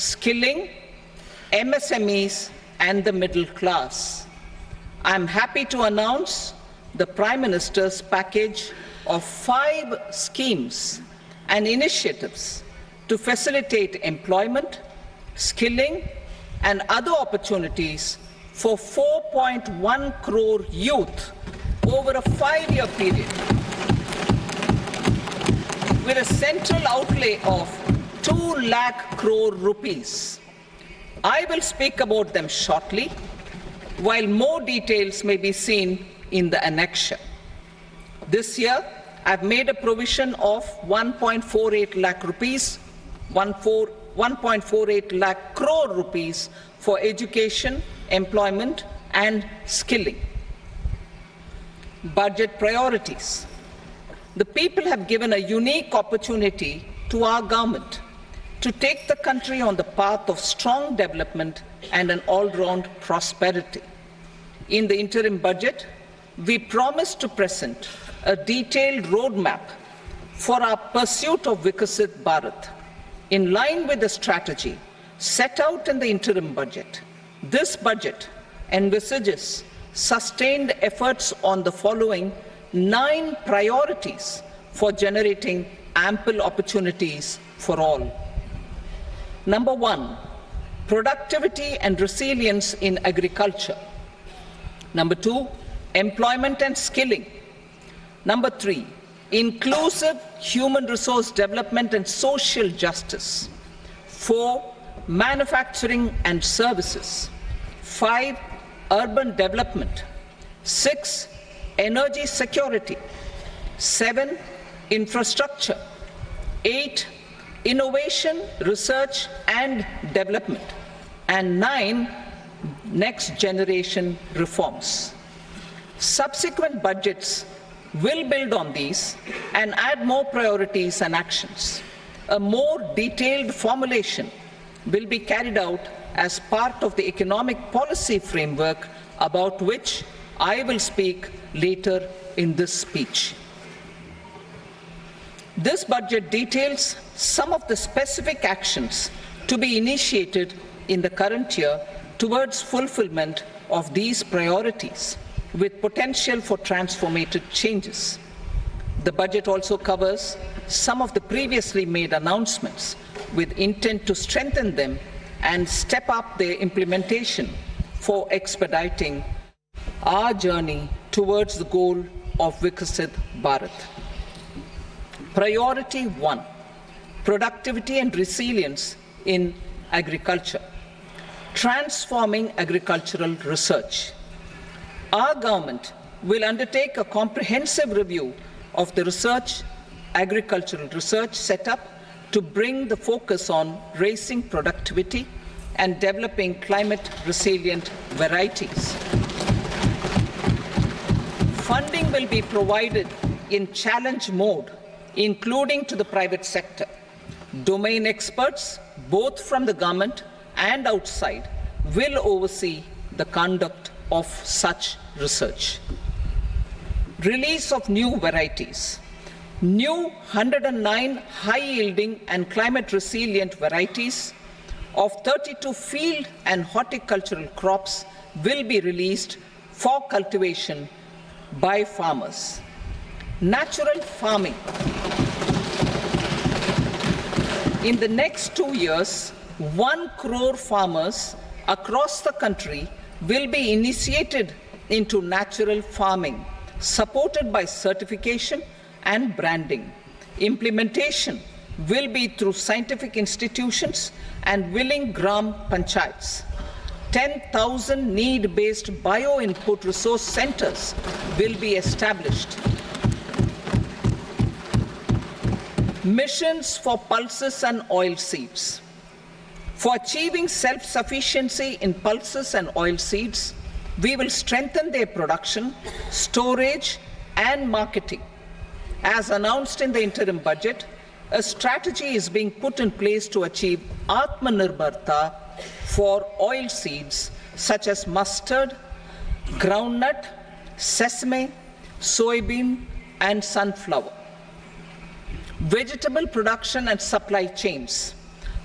skilling, MSMEs, and the middle class. I am happy to announce the Prime Minister's package of 5 schemes and initiatives to facilitate employment, skilling, and other opportunities for 4.1 crore youth over a 5-year period, with a central outlay of 2 lakh crore rupees. I will speak about them shortly, while more details may be seen in the annexure. This year, I've made a provision of 1.48 lakh rupees, 1.48 lakh crore rupees for education, employment, and skilling. Budget priorities. The people have given a unique opportunity to our government to take the country on the path of strong development and an all-round prosperity. In the interim budget, we promised to present a detailed roadmap for our pursuit of Vikasit Bharat. In line with the strategy set out in the interim budget, this budget envisages sustained efforts on the following 9 priorities for generating ample opportunities for all. Number 1, productivity and resilience in agriculture. Number 2, employment and skilling. Number 3, inclusive human resource development and social justice. 4, manufacturing and services. 5, urban development. 6, energy security. 7, infrastructure. 8, innovation, research and development. And 9, next generation reforms. Subsequent budgets will build on these and add more priorities and actions. A more detailed formulation will be carried out as part of the economic policy framework, about which I will speak later in this speech. This budget details some of the specific actions to be initiated in the current year towards fulfillment of these priorities, with potential for transformative changes. The budget also covers some of the previously made announcements with intent to strengthen them and step up their implementation for expediting our journey towards the goal of Vikasit Bharat. Priority 1, productivity and resilience in agriculture. Transforming agricultural research. Our government will undertake a comprehensive review of the agricultural research setup to bring the focus on raising productivity and developing climate-resilient varieties. Funding will be provided in challenge mode, including to the private sector. Domain experts, both from the government and outside, will oversee the conduct of such research. Release of new varieties. New 109 high-yielding and climate-resilient varieties of 32 field and horticultural crops will be released for cultivation by farmers. Natural farming. In the next 2 years, 1 crore farmers across the country will be initiated into natural farming, supported by certification and branding. Implementation will be through scientific institutions and willing gram panchayats. 10,000 need-based bio-input resource centers will be established. Missions for pulses and oil seeds. For achieving self-sufficiency in pulses and oil seeds, we will strengthen their production, storage, and marketing. As announced in the interim budget, a strategy is being put in place to achieve Atmanirbharta for oil seeds such as mustard, groundnut, sesame, soybean, and sunflower. Vegetable production and supply chains.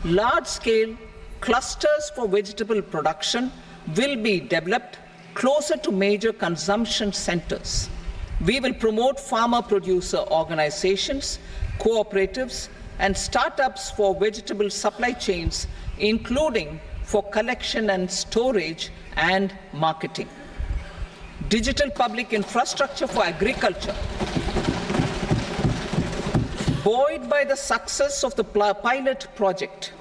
Large-scale clusters for vegetable production will be developed closer to major consumption centers. We will promote farmer-producer organizations, cooperatives, and startups for vegetable supply chains, including for collection and storage and marketing. Digital public infrastructure for agriculture. Buoyed by the success of the pilot project,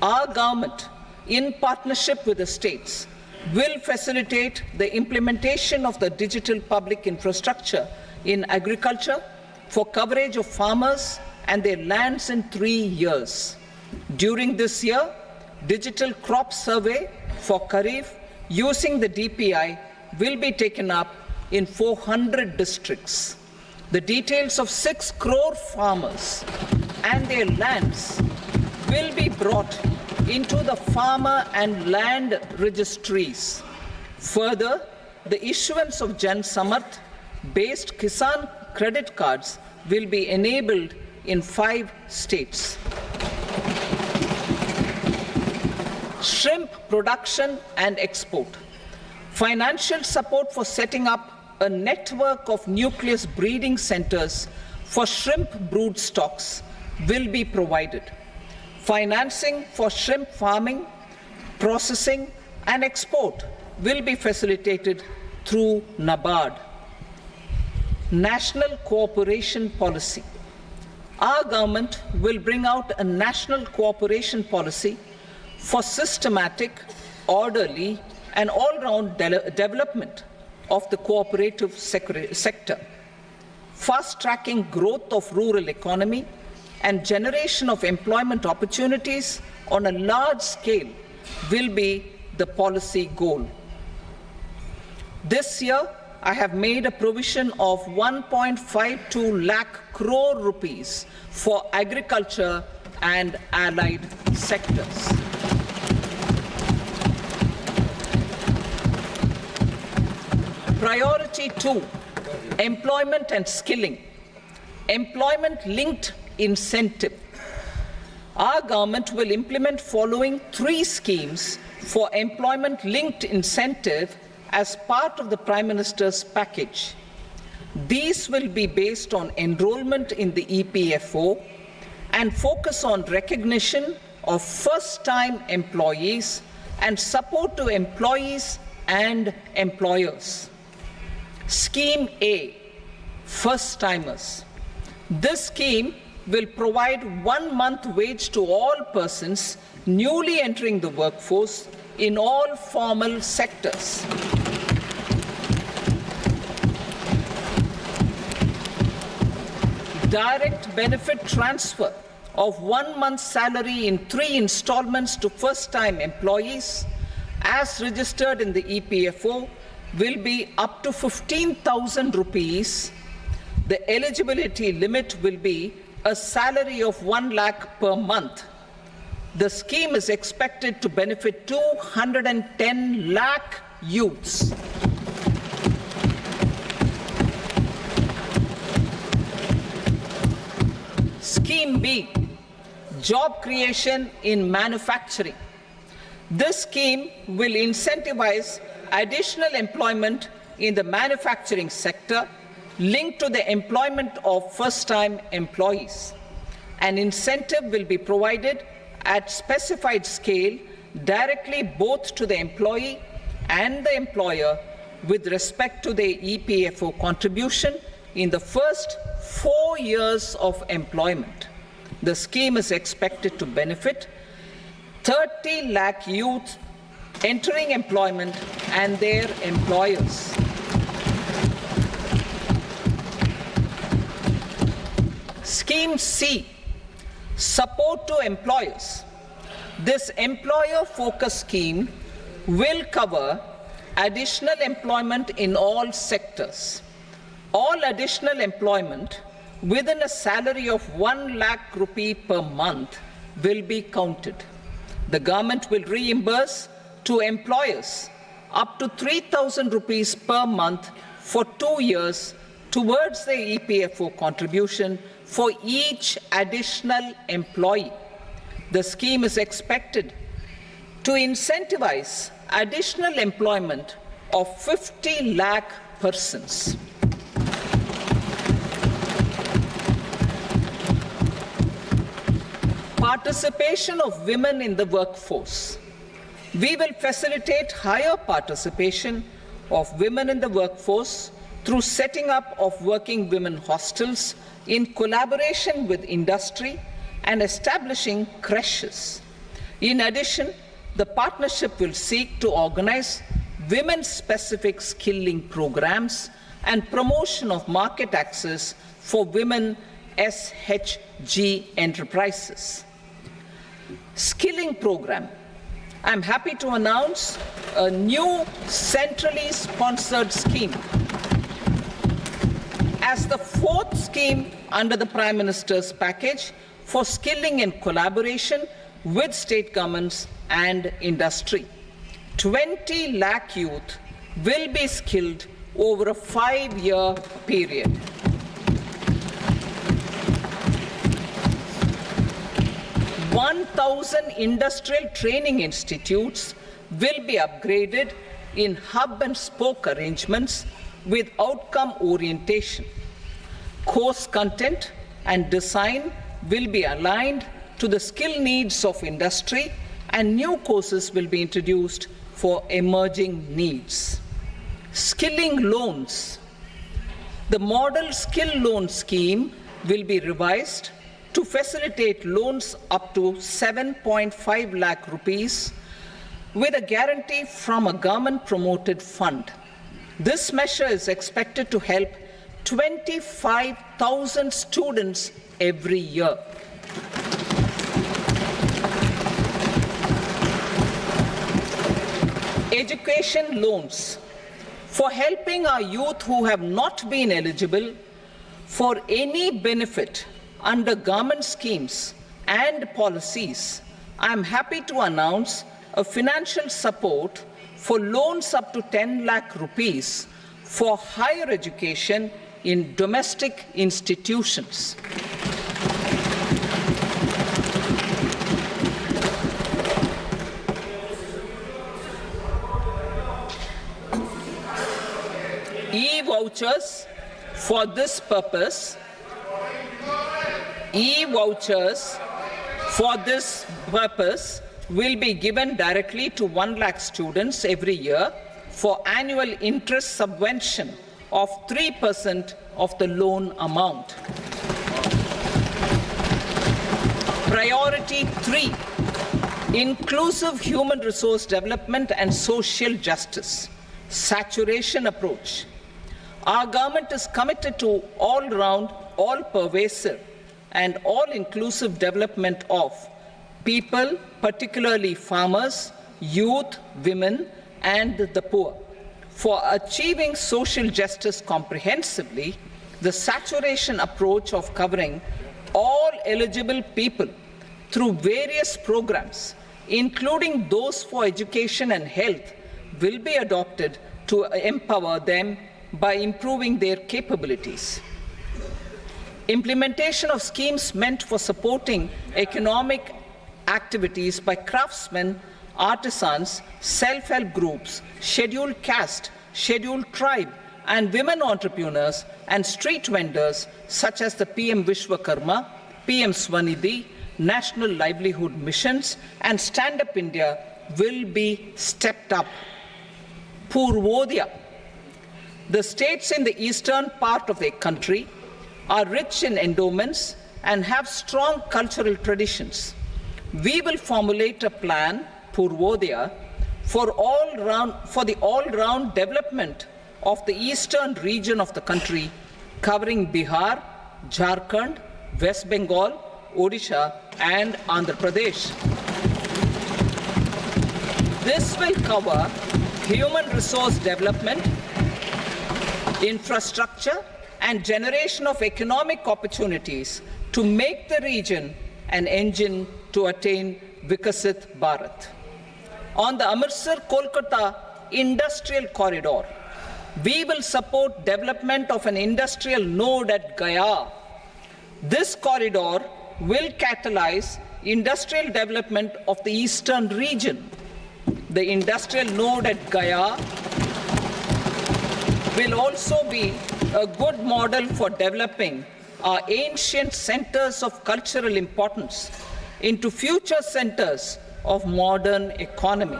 our government, in partnership with the states, will facilitate the implementation of the digital public infrastructure in agriculture for coverage of farmers and their lands in 3 years. During this year, digital crop survey for Kharif using the DPI will be taken up in 400 districts. The details of 6 crore farmers and their lands will be brought into the farmer and land registries. Further, the issuance of Jan Samarth based Kisan credit cards will be enabled in 5 states. Shrimp production and export. Financial support for setting up a network of nucleus breeding centers for shrimp brood stocks will be provided. Financing for shrimp farming, processing, and export will be facilitated through NABARD. National cooperation policy. Our government will bring out a national cooperation policy for systematic, orderly, and all-round development of the cooperative sector, fast-tracking growth of rural economy and generation of employment opportunities on a large scale will be the policy goal. This year, I have made a provision of 1.52 lakh crore rupees for agriculture and allied sectors. Priority 2, employment and skilling. Employment-linked incentive. Our government will implement following 3 schemes for employment-linked incentive as part of the Prime Minister's package. These will be based on enrollment in the EPFO and focus on recognition of first-time employees and support to employees and employers. Scheme A, first-timers. This scheme will provide 1 month wage to all persons newly entering the workforce in all formal sectors. Direct benefit transfer of 1 month's salary in 3 installments to first-time employees as registered in the EPFO will be up to 15,000 rupees. The eligibility limit will be a salary of 1 lakh per month. The scheme is expected to benefit 210 lakh youths. Scheme B, job creation in manufacturing. This scheme will incentivize additional employment in the manufacturing sector linked to the employment of first-time employees. An incentive will be provided at specified scale directly both to the employee and the employer with respect to the EPFO contribution in the first 4 years of employment. The scheme is expected to benefit 30 lakh youth entering employment and their employers. Scheme C, support to employers. This employer-focused scheme will cover additional employment in all sectors. All additional employment within a salary of 1 lakh rupee per month will be counted. The government will reimburse to employers up to 3,000 rupees per month for 2 years towards the EPFO contribution for each additional employee. The scheme is expected to incentivize additional employment of 50 lakh persons. Participation of women in the workforce. We will facilitate higher participation of women in the workforce through setting up of working women hostels in collaboration with industry and establishing creches. In addition, the partnership will seek to organize women-specific skilling programs and promotion of market access for women SHG enterprises. Skilling program. I'm happy to announce a new centrally sponsored scheme as the fourth scheme under the Prime Minister's package for skilling in collaboration with state governments and industry. 20 lakh youth will be skilled over a 5-year period. "1,000 industrial training institutes will be upgraded in hub and spoke arrangements with outcome orientation. Course content and design will be aligned to the skill needs of industry, and new courses will be introduced for emerging needs." Skilling loans. The model skill loan scheme will be revised to facilitate loans up to 7.5 lakh rupees with a guarantee from a government-promoted fund. This measure is expected to help 25,000 students every year. Education loans. For helping our youth who have not been eligible for any benefit under government schemes and policies, I am happy to announce a financial support for loans up to 10 lakh rupees for higher education in domestic institutions. E-vouchers for this purpose. E-vouchers for this purpose will be given directly to 1 lakh students every year for annual interest subvention of 3% of the loan amount. Priority 3, inclusive human resource development and social justice. Saturation approach. Our government is committed to all-round, all-pervasive and all-inclusive development of people, particularly farmers, youth, women, and the poor. For achieving social justice comprehensively, the saturation approach of covering all eligible people through various programs, including those for education and health, will be adopted to empower them by improving their capabilities. Implementation of schemes meant for supporting economic activities by craftsmen, artisans, self-help groups, scheduled caste, scheduled tribe, and women entrepreneurs and street vendors such as the PM Vishwakarma, PM Swanidhi, National Livelihood Missions, and Stand Up India will be stepped up. Purvodaya. The states in the eastern part of the country are rich in endowments and have strong cultural traditions. We will formulate a plan, Purvodaya, for the all-round development of the eastern region of the country, covering Bihar, Jharkhand, West Bengal, Odisha, and Andhra Pradesh. This will cover human resource development, infrastructure, and generation of economic opportunities to make the region an engine to attain Vikasit Bharat. On the Amritsar-Kolkata industrial corridor, we will support development of an industrial node at Gaya. This corridor will catalyze industrial development of the eastern region. the industrial node at Gaya will also be a good model for developing our ancient centers of cultural importance into future centers of modern economy.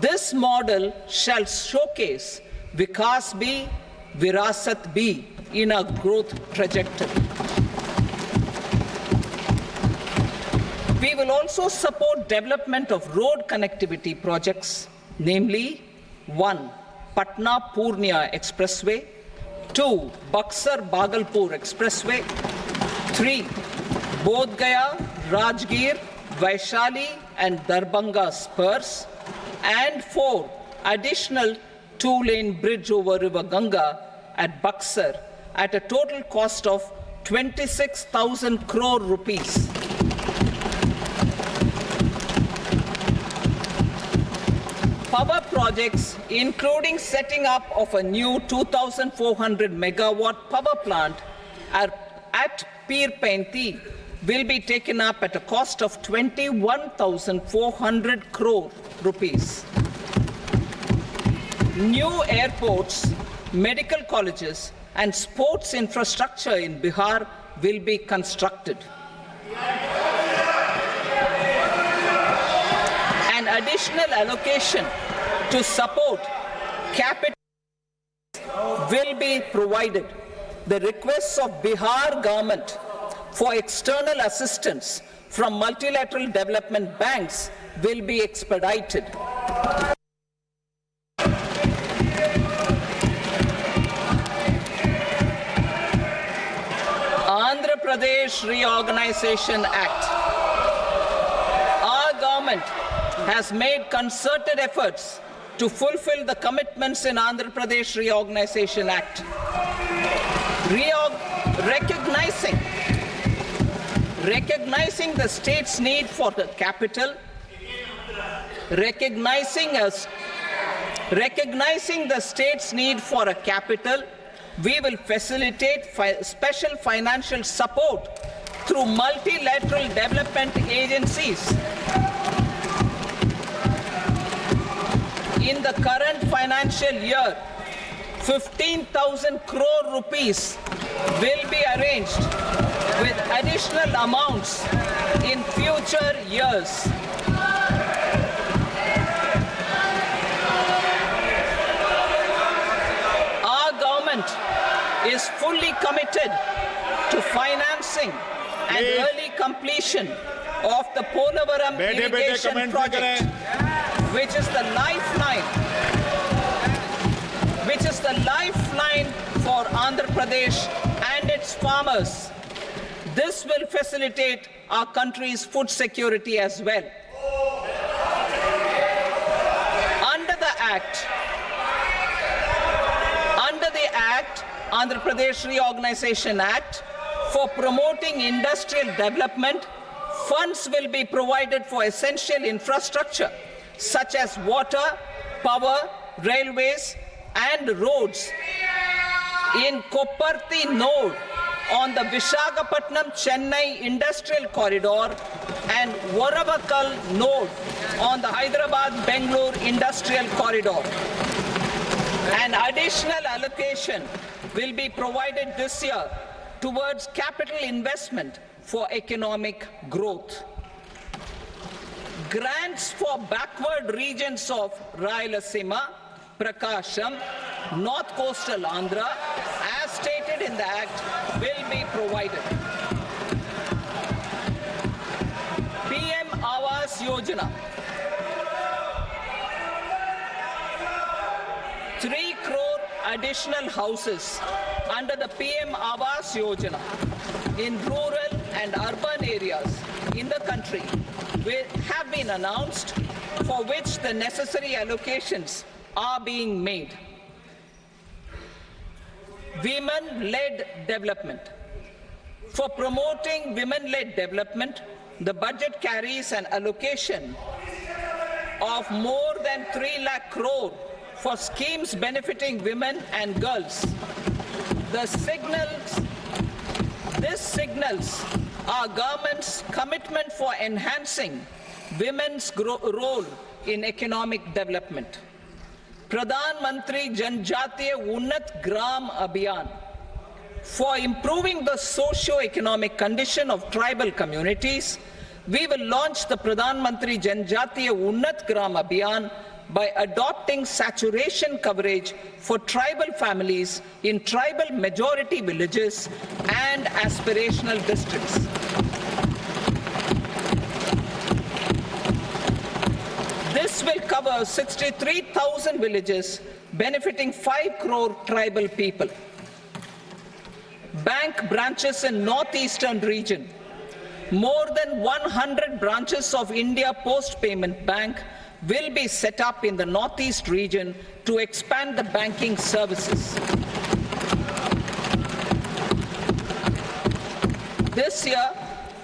This model shall showcase Vikas B, Virasat B in our growth trajectory. We will also support development of road connectivity projects, namely 1. Patna-Purnia Expressway, 2. Buxar-Bhagalpur Expressway, 3. Bodh Gaya, Rajgir, Vaishali and Darbhanga spurs, and 4. Additional 2-lane bridge over River Ganga at Buxar at a total cost of 26,000 crore rupees. Power projects, including setting up of a new 2,400 megawatt power plant at Pir Painti, will be taken up at a cost of 21,400 crore rupees. New airports, medical colleges, and sports infrastructure in Bihar will be constructed. An additional allocation to support capital will be provided. The requests of Bihar government for external assistance from multilateral development banks will be expedited. Andhra Pradesh Reorganization Act. Our government has made concerted efforts to fulfill the commitments in Andhra Pradesh Reorganization Act. Recognizing the state's need for the capital, recognizing the state's need for a capital, we will facilitate special financial support through multilateral development agencies. In the current financial year, 15,000 crore rupees will be arranged with additional amounts in future years. Our government is fully committed to financing and early completion of the Polavaram irrigation project, which is the lifeline for Andhra Pradesh and its farmers. This will facilitate our country's food security as well. Under the Act, Andhra Pradesh Reorganization Act, for promoting industrial development, funds will be provided for essential infrastructure such as water, power, railways, and roads in Kopparthi node on the Visakhapatnam-Chennai industrial corridor and Varavakal node on the Hyderabad-Bengaluru industrial corridor. An additional allocation will be provided this year towards capital investment for economic growth. Grants for backward regions of Rayalaseema, Prakasham, North Coastal Andhra, as stated in the Act, will be provided. PM Awas Yojana. 3 crore additional houses under the PM Awas Yojana in rural and urban areas in the country have been announced, for which the necessary allocations are being made. Women-led development. For promoting women-led development, the budget carries an allocation of more than 3 lakh crore for schemes benefiting women and girls. This signals our government's commitment for enhancing women's role in economic development. Pradhan Mantri Janjatiya Unnat Gram Abhiyan, for improving the socio-economic condition of tribal communities, we will launch the Pradhan Mantri Janjatiya Unnat Gram Abhiyan by adopting saturation coverage for tribal families in tribal majority villages and aspirational districts. This will cover 63,000 villages, benefiting 5 crore tribal people. Bank branches in northeastern region. More than 100 branches of India Post Payment Bank will be set up in the northeast region to expand the banking services. This year,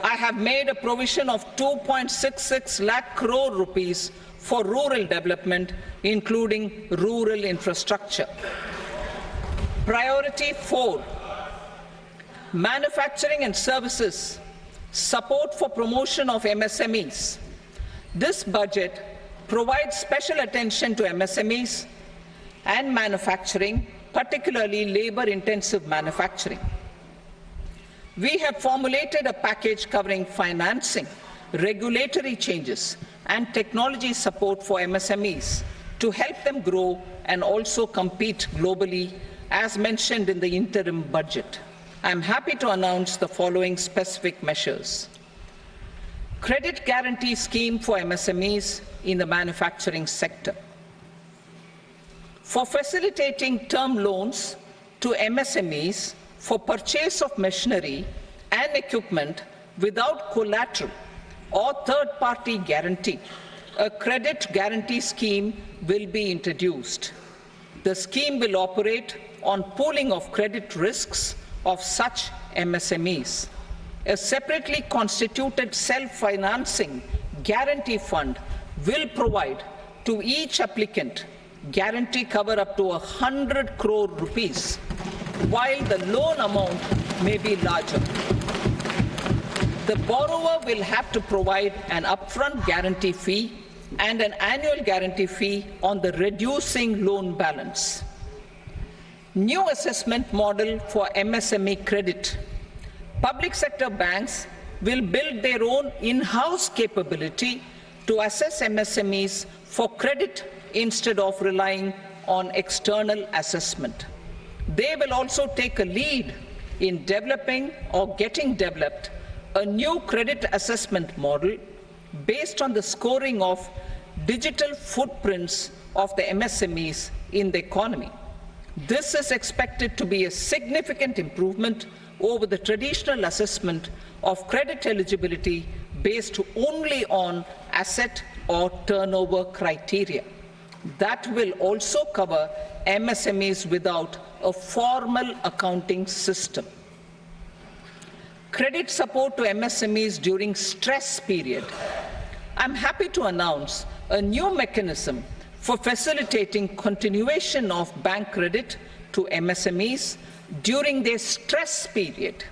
I have made a provision of 2.66 lakh crore rupees for rural development, including rural infrastructure. Priority 4, manufacturing and services, support for promotion of MSMEs. This budget provides special attention to MSMEs and manufacturing, particularly labor-intensive manufacturing. We have formulated a package covering financing, regulatory changes, and technology support for MSMEs to help them grow and also compete globally, as mentioned in the interim budget. I am happy to announce the following specific measures. Credit guarantee scheme for MSMEs in the manufacturing sector. For facilitating term loans to MSMEs for purchase of machinery and equipment without collateral or third-party guarantee, a credit guarantee scheme will be introduced. The scheme will operate on pooling of credit risks of such MSMEs. A separately constituted self-financing guarantee fund will provide to each applicant guarantee cover up to 100 crore rupees, while the loan amount may be larger. The borrower will have to provide an upfront guarantee fee and an annual guarantee fee on the reducing loan balance. New assessment model for MSME credit. Public sector banks will build their own in-house capability to assess MSMEs for credit instead of relying on external assessment. They will also take a lead in developing or getting developed a new credit assessment model based on the scoring of digital footprints of the MSMEs in the economy. This is expected to be a significant improvement over the traditional assessment of credit eligibility based only on asset or turnover criteria. That will also cover MSMEs without a formal accounting system. Credit support to MSMEs during stress period. I'm happy to announce a new mechanism for facilitating continuation of bank credit to MSMEs during their stress period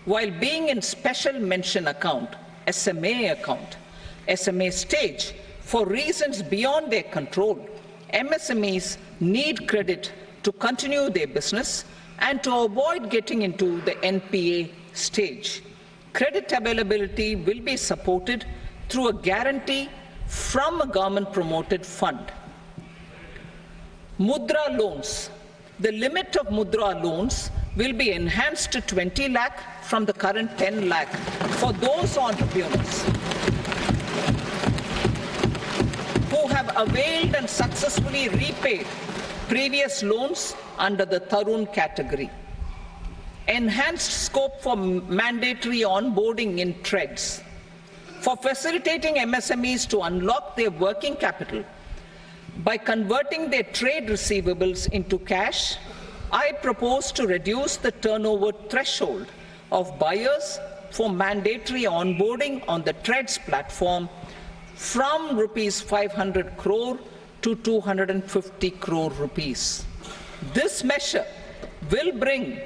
while being in special mention account, SMA stage, for reasons beyond their control. MSMEs need credit to continue their business and to avoid getting into the NPA stage. Credit availability will be supported through a guarantee from a government-promoted fund. Mudra loans. The limit of Mudra loans will be enhanced to 20 lakh from the current 10 lakh for those entrepreneurs who have availed and successfully repaid previous loans under the Tarun category. Enhanced scope for mandatory onboarding in trades. For facilitating MSMEs to unlock their working capital by converting their trade receivables into cash, I propose to reduce the turnover threshold of buyers for mandatory onboarding on the Trades platform from rupees 500 crore to 250 crore rupees. This measure will bring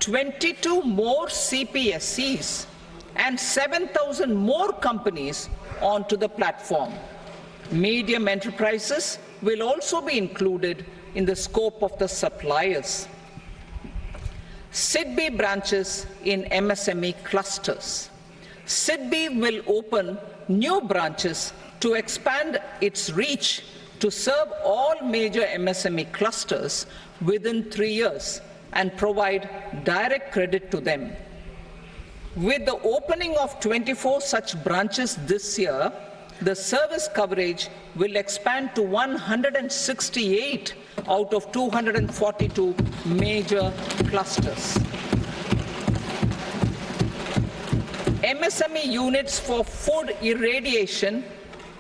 22 more CPSCs and 7,000 more companies onto the platform. Medium enterprises will also be included in the scope of the suppliers. SIDBI branches in MSME clusters. SIDBI will open new branches to expand its reach to serve all major MSME clusters within 3 years and provide direct credit to them. With the opening of 24 such branches this year, the service coverage will expand to 168 out of 242 major clusters. MSME units for food irradiation,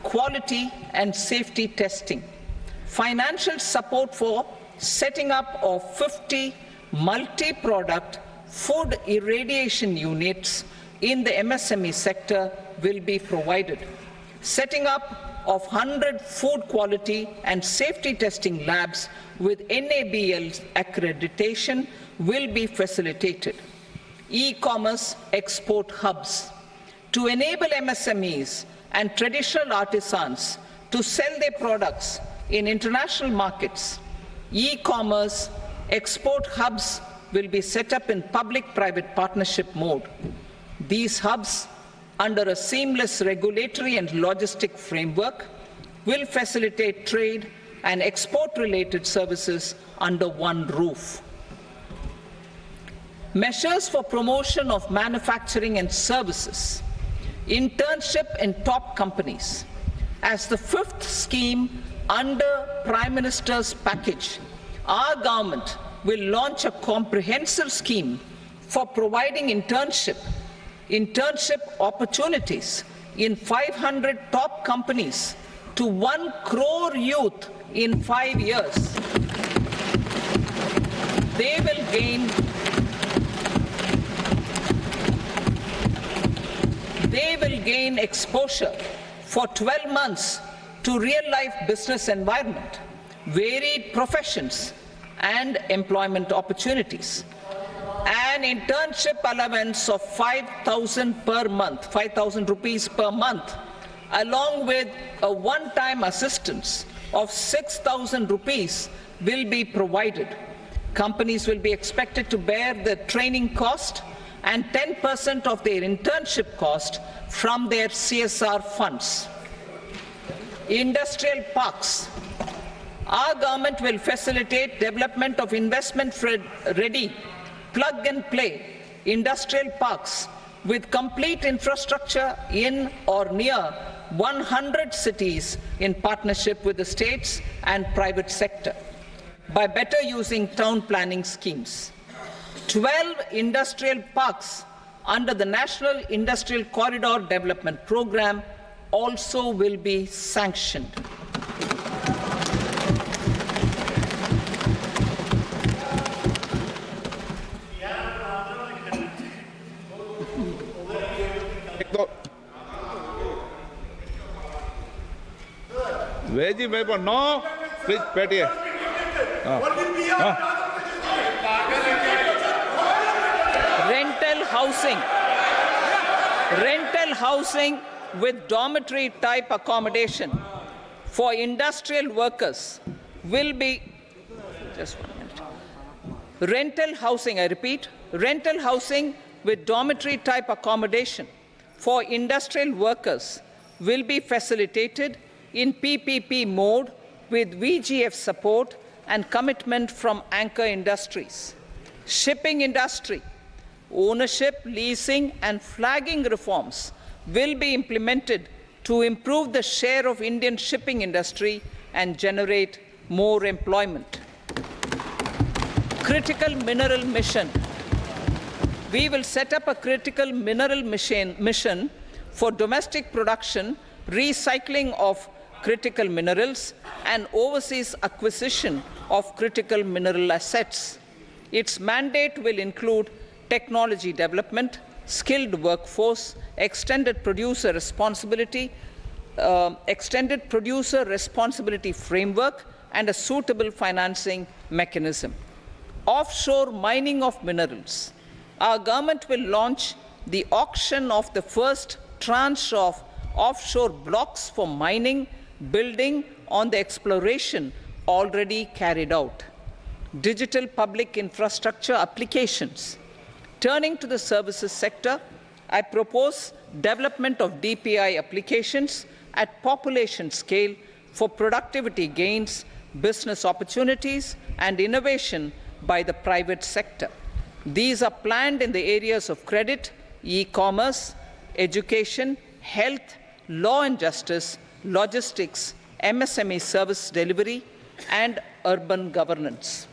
quality and safety testing. Financial support for setting up of 50 multi-product food irradiation units in the MSME sector will be provided. Setting up of 100 food quality and safety testing labs with NABL accreditation will be facilitated. E-commerce export hubs. To enable MSMEs and traditional artisans to sell their products in international markets, e-commerce export hubs will be set up in public-private partnership mode. These hubs, under a seamless regulatory and logistic framework, will facilitate trade and export-related services under one roof. Measures for promotion of manufacturing and services. Internship in top companies. As the fifth scheme under Prime Minister's package, our government will launch a comprehensive scheme for providing internship opportunities in 500 top companies to 1 crore youth in 5 years. They will gain exposure for 12 months to real-life business environment, varied professions, and employment opportunities. An internship allowance of 5,000 per month, 5,000 rupees per month, along with a one-time assistance of 6,000 rupees will be provided. Companies will be expected to bear the training cost and 10% of their internship cost from their CSR funds. Industrial parks. Our government will facilitate development of investment-ready, plug-and-play industrial parks with complete infrastructure in or near 100 cities in partnership with the states and private sector by better using town planning schemes. 12 industrial parks under the National Industrial Corridor Development Program also will be sanctioned. Veji paper, no. Please, pet here. Rental housing with dormitory type accommodation for industrial workers will be, just 1 minute. Rental housing, I repeat, rental housing with dormitory type accommodation for industrial workers will be facilitated in PPP mode with VGF support and commitment from anchor industries. Shipping industry, ownership, leasing and flagging reforms will be implemented to improve the share of Indian shipping industry and generate more employment. Critical mineral mission. We will set up a critical mineral mission for domestic production, recycling of critical minerals and overseas acquisition of critical mineral assets. Its mandate will include technology development, skilled workforce, extended producer responsibility framework, and a suitable financing mechanism. Offshore mining of minerals. Our government will launch the auction of the first tranche of offshore blocks for mining, building on the exploration already carried out. Digital public infrastructure applications. Turning to the services sector, I propose development of DPI applications at population scale for productivity gains, business opportunities, and innovation by the private sector. These are planned in the areas of credit, e-commerce, education, health, law and justice, logistics, MSME service delivery, and urban governance.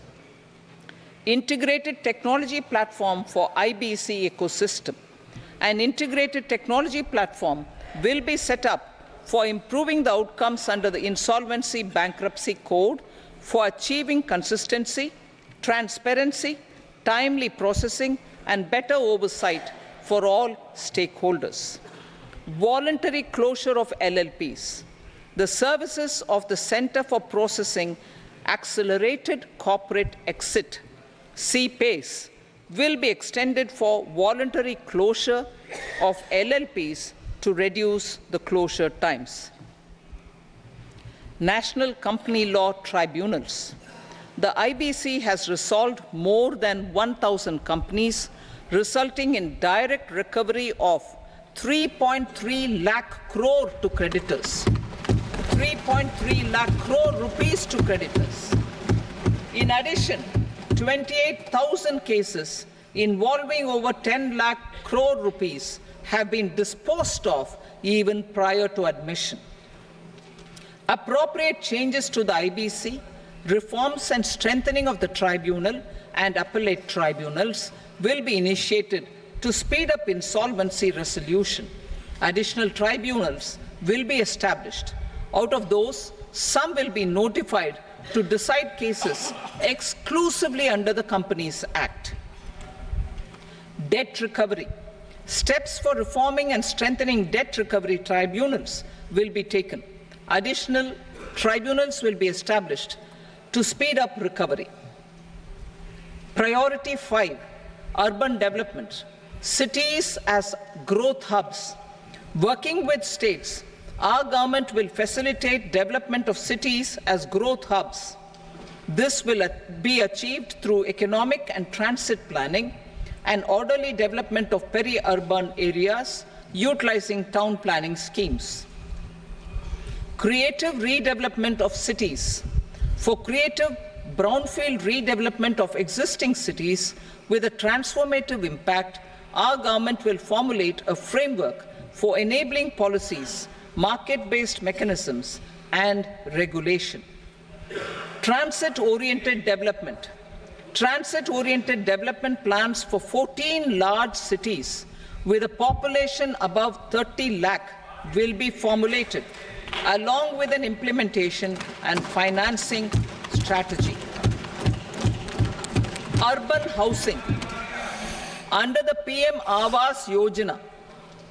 Integrated technology platform for IBC ecosystem. An integrated technology platform will be set up for improving the outcomes under the Insolvency Bankruptcy Code for achieving consistency, transparency, timely processing, and better oversight for all stakeholders. Voluntary closure of LLPs. The services of the Center for Processing Accelerated Corporate Exit, CPACE, will be extended for voluntary closure of LLPs to reduce the closure times. National Company Law Tribunals. The IBC has resolved more than 1,000 companies, resulting in direct recovery of 3.3 lakh crore to creditors. 3.3 lakh crore rupees to creditors. In addition, 28,000 cases involving over 10 lakh crore rupees have been disposed of even prior to admission. Appropriate changes to the IBC, reforms and strengthening of the tribunal and appellate tribunals will be initiated to speed up insolvency resolution. Additional tribunals will be established. Out of those, some will be notified to decide cases exclusively under the Companies Act. Debt recovery. Steps for reforming and strengthening debt recovery tribunals will be taken. Additional tribunals will be established to speed up recovery. Priority 5, urban development. Cities as growth hubs. Working with states, our government will facilitate development of cities as growth hubs. This will be achieved through economic and transit planning and orderly development of peri-urban areas utilizing town planning schemes. Creative redevelopment of cities. For creative brownfield redevelopment of existing cities with a transformative impact, our government will formulate a framework for enabling policies, market-based mechanisms, and regulation. Transit-oriented development. Transit-oriented development plans for 14 large cities with a population above 30 lakh will be formulated, along with an implementation and financing strategy. Urban housing. Under the PM Awas Yojana,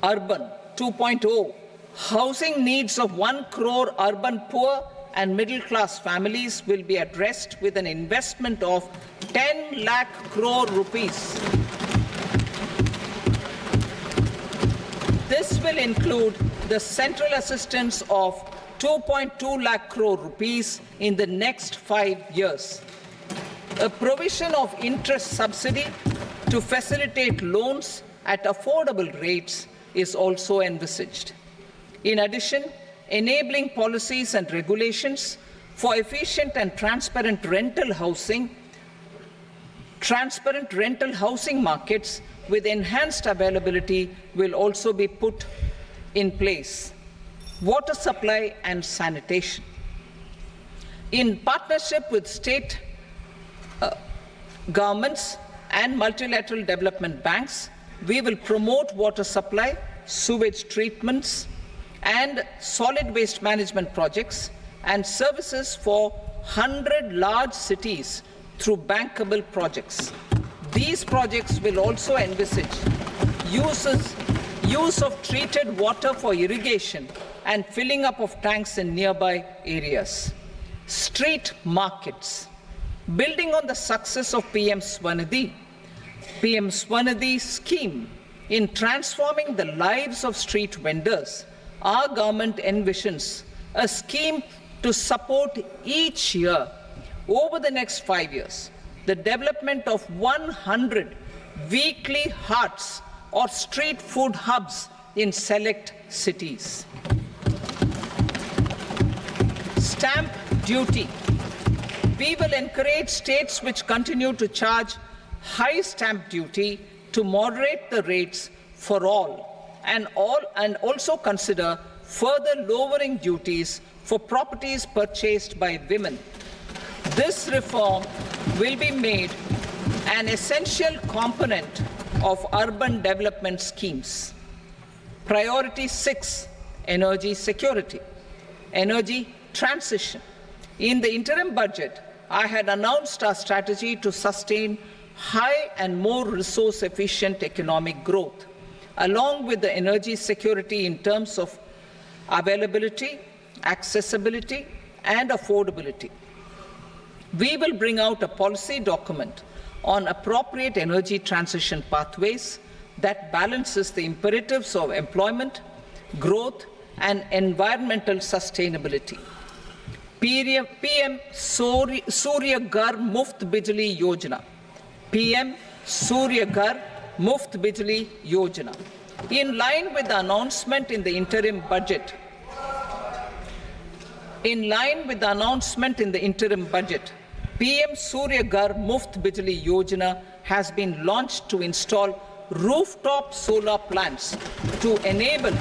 Urban 2.0, housing needs of 1 crore urban poor and middle-class families will be addressed with an investment of 10 lakh crore rupees. This will include the central assistance of 2.2 lakh crore rupees in the next 5 years. A provision of interest subsidy to facilitate loans at affordable rates is also envisaged. In addition, enabling policies and regulations for efficient and transparent rental housing markets with enhanced availability will also be put in place. Water supply and sanitation. In partnership with state governments and multilateral development banks, we will promote water supply, sewage treatments, and solid waste management projects and services for 100 large cities through bankable projects. These projects will also envisage use of treated water for irrigation and filling up of tanks in nearby areas. Street markets. Building on the success of PM Swanidhi scheme in transforming the lives of street vendors, our government envisions a scheme to support each year, over the next 5 years, the development of 100 weekly hearts or street food hubs in select cities. Stamp duty. We will encourage states which continue to charge high stamp duty to moderate the rates for all and also consider further lowering duties for properties purchased by women. This reform will be made an essential component of urban development schemes. Priority 6, energy security, energy transition. In the interim budget, I had announced our strategy to sustain high and more resource-efficient economic growth, along with the energy security in terms of availability, accessibility, and affordability. We will bring out a policy document on appropriate energy transition pathways that balances the imperatives of employment, growth, and environmental sustainability. PM Surya Ghar Muft Bijli Yojana. PM Surya Ghar Muft Bijli Yojana. In line with the announcement in the interim budget, PM Surya Ghar Muft Bijli Yojana has been launched to install rooftop solar plants to enable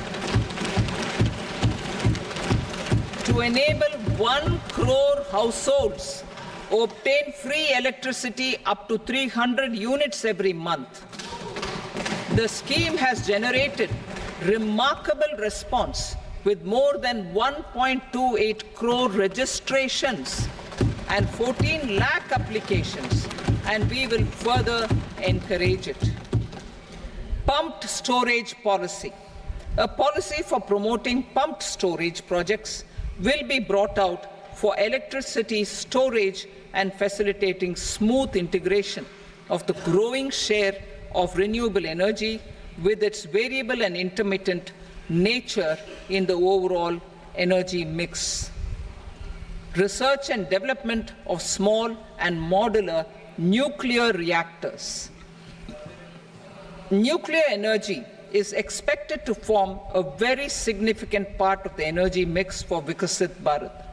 1 crore households obtain free electricity up to 300 units every month. The scheme has generated remarkable response with more than 1.28 crore registrations and 14 lakh applications, and we will further encourage it. Pumped storage policy. A policy for promoting pumped storage projects will be brought out for electricity storage and facilitating smooth integration of the growing share of renewable energy with its variable and intermittent nature in the overall energy mix. Research and development of small and modular nuclear reactors. Nuclear energy is expected to form a very significant part of the energy mix for Vikasit Bharat.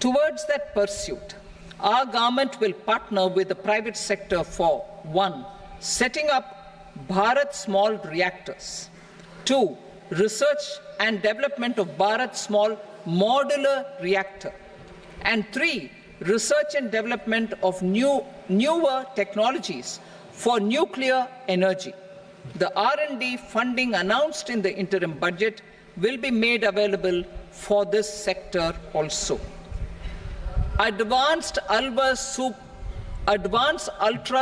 Towards that pursuit, our government will partner with the private sector for 1. Setting up Bharat Small Reactors, 2. Research and development of Bharat Small Modular Reactor, and 3. Research and development of newer technologies for nuclear energy. The R&D funding announced in the interim budget will be made available for this sector also. Advanced ultra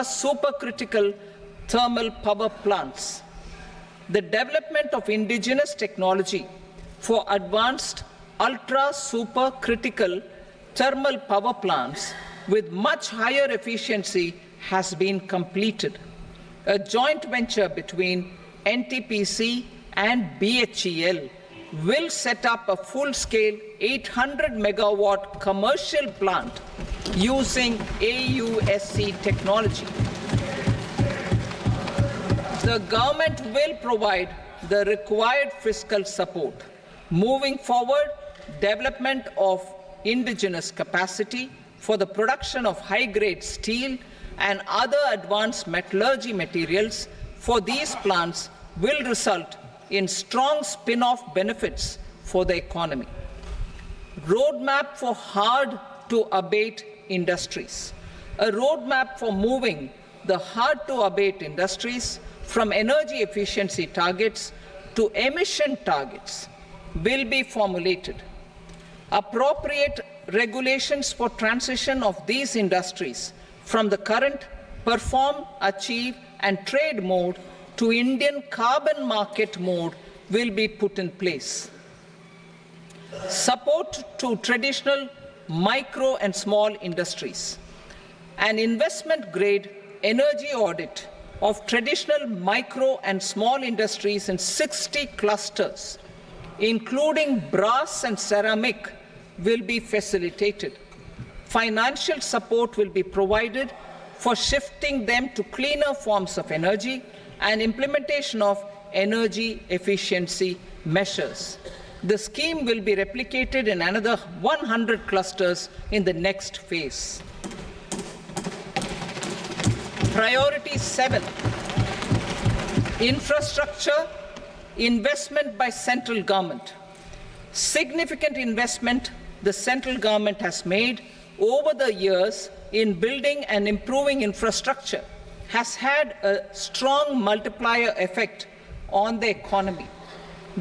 supercritical thermal power plants. The development of indigenous technology for advanced ultra supercritical thermal power plants with much higher efficiency has been completed. A joint venture between NTPC and BHEL will set up a full-scale 800 megawatt commercial plant using AUSC technology. The government will provide the required fiscal support. Moving forward, development of indigenous capacity for the production of high-grade steel and other advanced metallurgy materials for these plants will result in strong spin-off benefits for the economy. Roadmap for hard-to-abate industries. A roadmap for moving the hard-to-abate industries from energy efficiency targets to emission targets will be formulated. Appropriate regulations for transition of these industries from the current perform, achieve, and trade mode to Indian carbon market mode will be put in place. Support to traditional micro and small industries. An investment-grade energy audit of traditional micro and small industries in 60 clusters, including brass and ceramic, will be facilitated. Financial support will be provided for shifting them to cleaner forms of energy and implementation of energy efficiency measures. The scheme will be replicated in another 100 clusters in the next phase. Priority 7, infrastructure investment by central government. Significant investment the central government has made over the years in building and improving infrastructure has had a strong multiplier effect on the economy.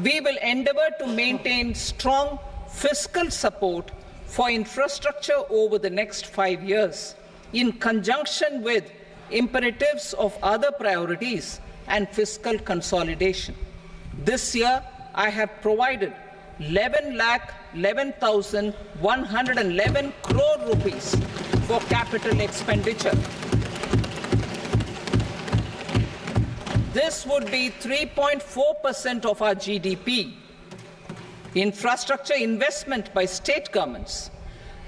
We will endeavour to maintain strong fiscal support for infrastructure over the next 5 years, in conjunction with imperatives of other priorities and fiscal consolidation. This year, I have provided 11,11,111 crore rupees for capital expenditure. This would be 3.4% of our GDP. Infrastructure investment by state governments.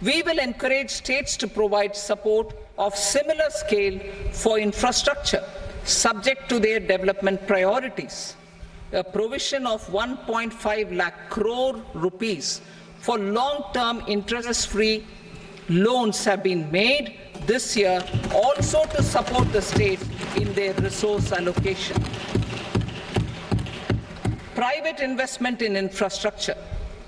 We will encourage states to provide support of similar scale for infrastructure, subject to their development priorities. A provision of 1.5 lakh crore rupees for long-term interest-free loans have been made this year, also to support the states in their resource allocation. Private investment in infrastructure.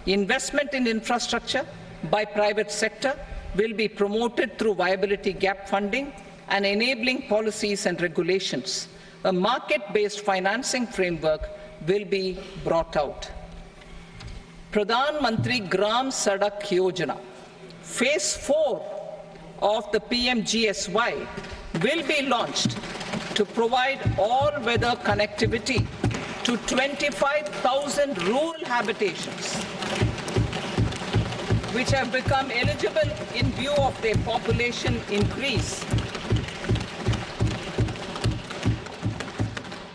Investment in infrastructure by private sector will be promoted through viability gap funding and enabling policies and regulations. A market-based financing framework will be brought out. Pradhan Mantri Gram Sadak Yojana, Phase 4 of the PMGSY will be launched to provide all-weather connectivity to 25,000 rural habitations, which have become eligible in view of their population increase.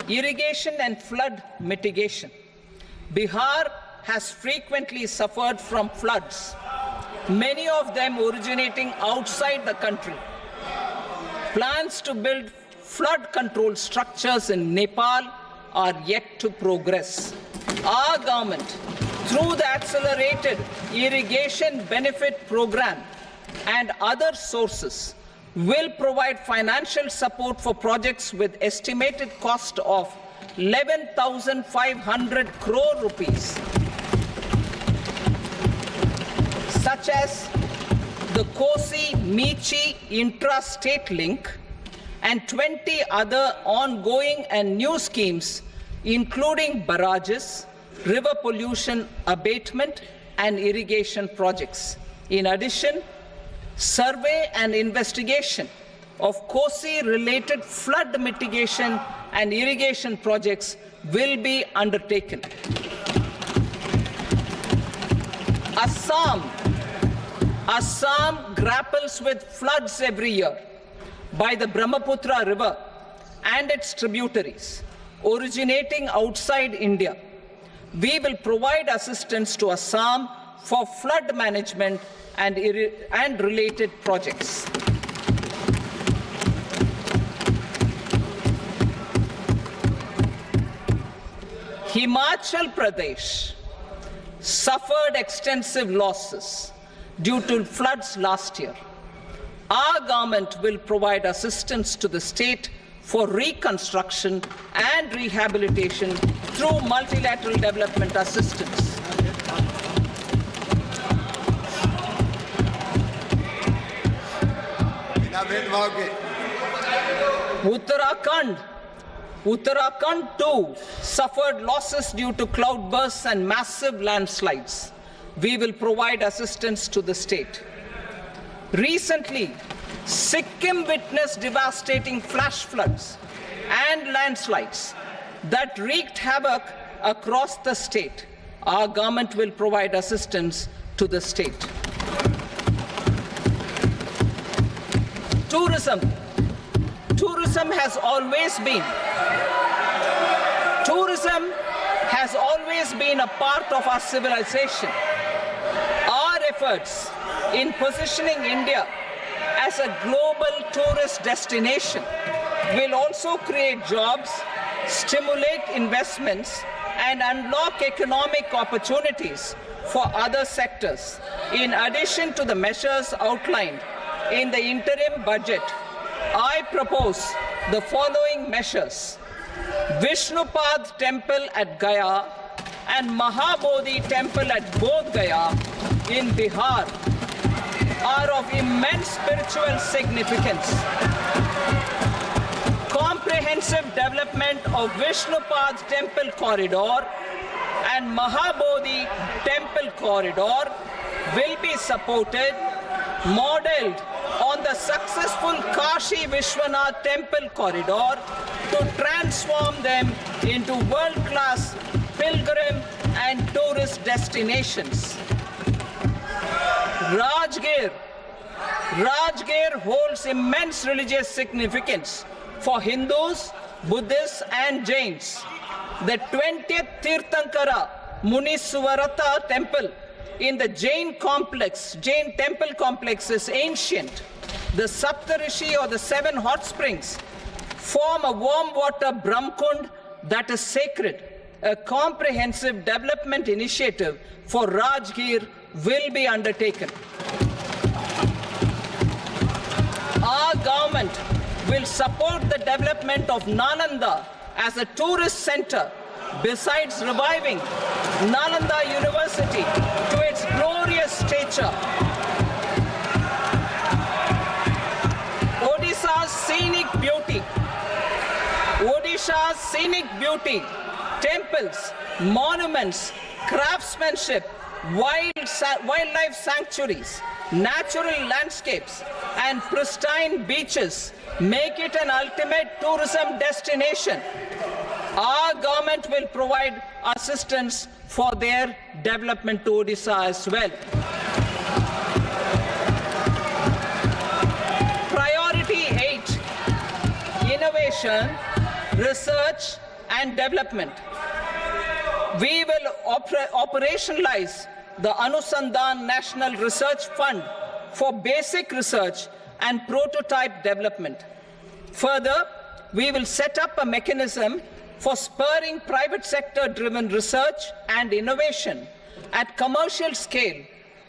Irrigation and flood mitigation. Bihar has frequently suffered from floods, many of them originating outside the country. Plans to build flood control structures in Nepal are yet to progress. Our government, through the Accelerated Irrigation Benefit Program and other sources, will provide financial support for projects with estimated cost of 11,500 crore rupees, such as the Kosi-Michi intra-state link and 20 other ongoing and new schemes, including barrages, river pollution abatement, and irrigation projects. In addition, survey and investigation of Kosi-related flood mitigation and irrigation projects will be undertaken. Assam grapples with floods every year by the Brahmaputra River and its tributaries originating outside India. We will provide assistance to Assam for flood management and related projects. Himachal Pradesh suffered extensive losses due to floods last year. Our government will provide assistance to the state for reconstruction and rehabilitation through multilateral development assistance. Uttarakhand too suffered losses due to cloudbursts and massive landslides. We will provide assistance to the state. Recently, Sikkim witnessed devastating flash floods and landslides that wreaked havoc across the state. Our government will provide assistance to the state. Tourism. Tourism has always been a part of our civilization. Our efforts in positioning India as a global tourist destination will also create jobs, stimulate investments, and unlock economic opportunities for other sectors. In addition to the measures outlined in the interim budget, I propose the following measures. Vishnupad Temple at Gaya and Mahabodhi Temple at Bodh Gaya in Bihar are of immense spiritual significance. Comprehensive development of Vishnupad Temple corridor and Mahabodhi Temple corridor will be supported, modeled on the successful Kashi Vishwanath Temple corridor to transform them into world-class pilgrim and tourist destinations. Rajgir holds immense religious significance for Hindus, Buddhists and Jains. The 20th Tirthankara Muniswarata temple in the Jain temple complex is ancient. The Saptarishi or the 7 hot springs form a warm water Brahmkund that is sacred. A comprehensive development initiative for Rajgir will be undertaken. Our government will support the development of Nalanda as a tourist center, besides reviving Nalanda University to its glorious stature. Odisha's scenic beauty, temples, monuments, craftsmanship, wildlife sanctuaries, natural landscapes, and pristine beaches make it an ultimate tourism destination. Our government will provide assistance for their development to Odisha as well. Priority 8, innovation, research and development. We will operationalize the Anusandhan National Research Fund for basic research and prototype development. Further, we will set up a mechanism for spurring private sector-driven research and innovation at commercial scale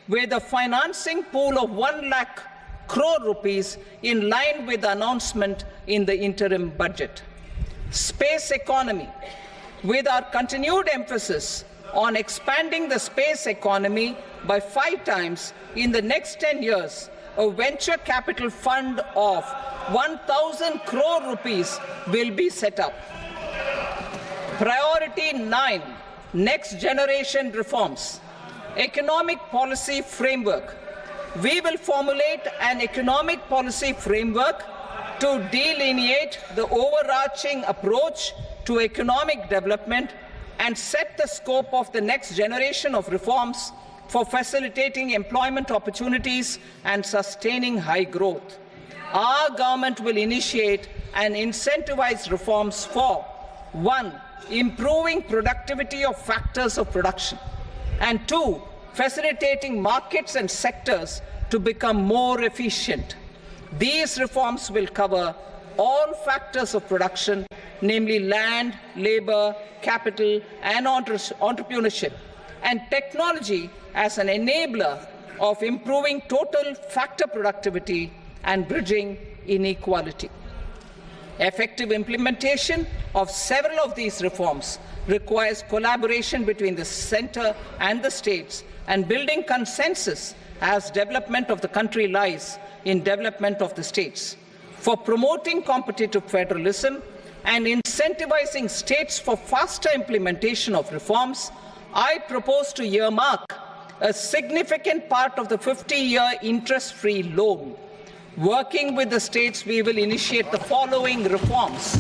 with a financing pool of 1 lakh crore rupees in line with the announcement in the interim budget. Space economy. With our continued emphasis on expanding the space economy by 5 times in the next 10 years, a venture capital fund of 1,000 crore rupees will be set up. Priority 9, next generation reforms. Economic policy framework. We will formulate an economic policy framework to delineate the overarching approach to economic development and set the scope of the next generation of reforms for facilitating employment opportunities and sustaining high growth. Our government will initiate and incentivize reforms for 1. Improving productivity of factors of production, and 2. Facilitating markets and sectors to become more efficient. These reforms will cover all factors of production, namely land, labor, capital, and entrepreneurship, and technology as an enabler of improving total factor productivity and bridging inequality. Effective implementation of several of these reforms requires collaboration between the center and the states and building consensus as development of the country lies in development of the states. For promoting competitive federalism and incentivizing states for faster implementation of reforms, I propose to earmark a significant part of the 50-year interest-free loan. Working with the states, we will initiate the following reforms.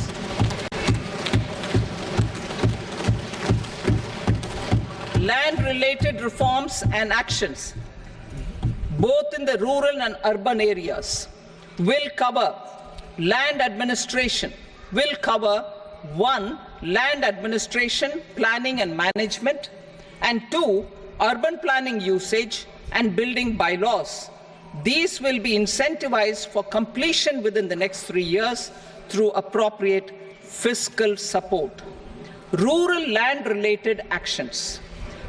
Land-related reforms and actions, both in the rural and urban areas, will cover land administration will cover 1. Land administration, planning and management, and 2. Urban planning usage and building bylaws. These will be incentivized for completion within the next 3 years through appropriate fiscal support. Rural land-related actions.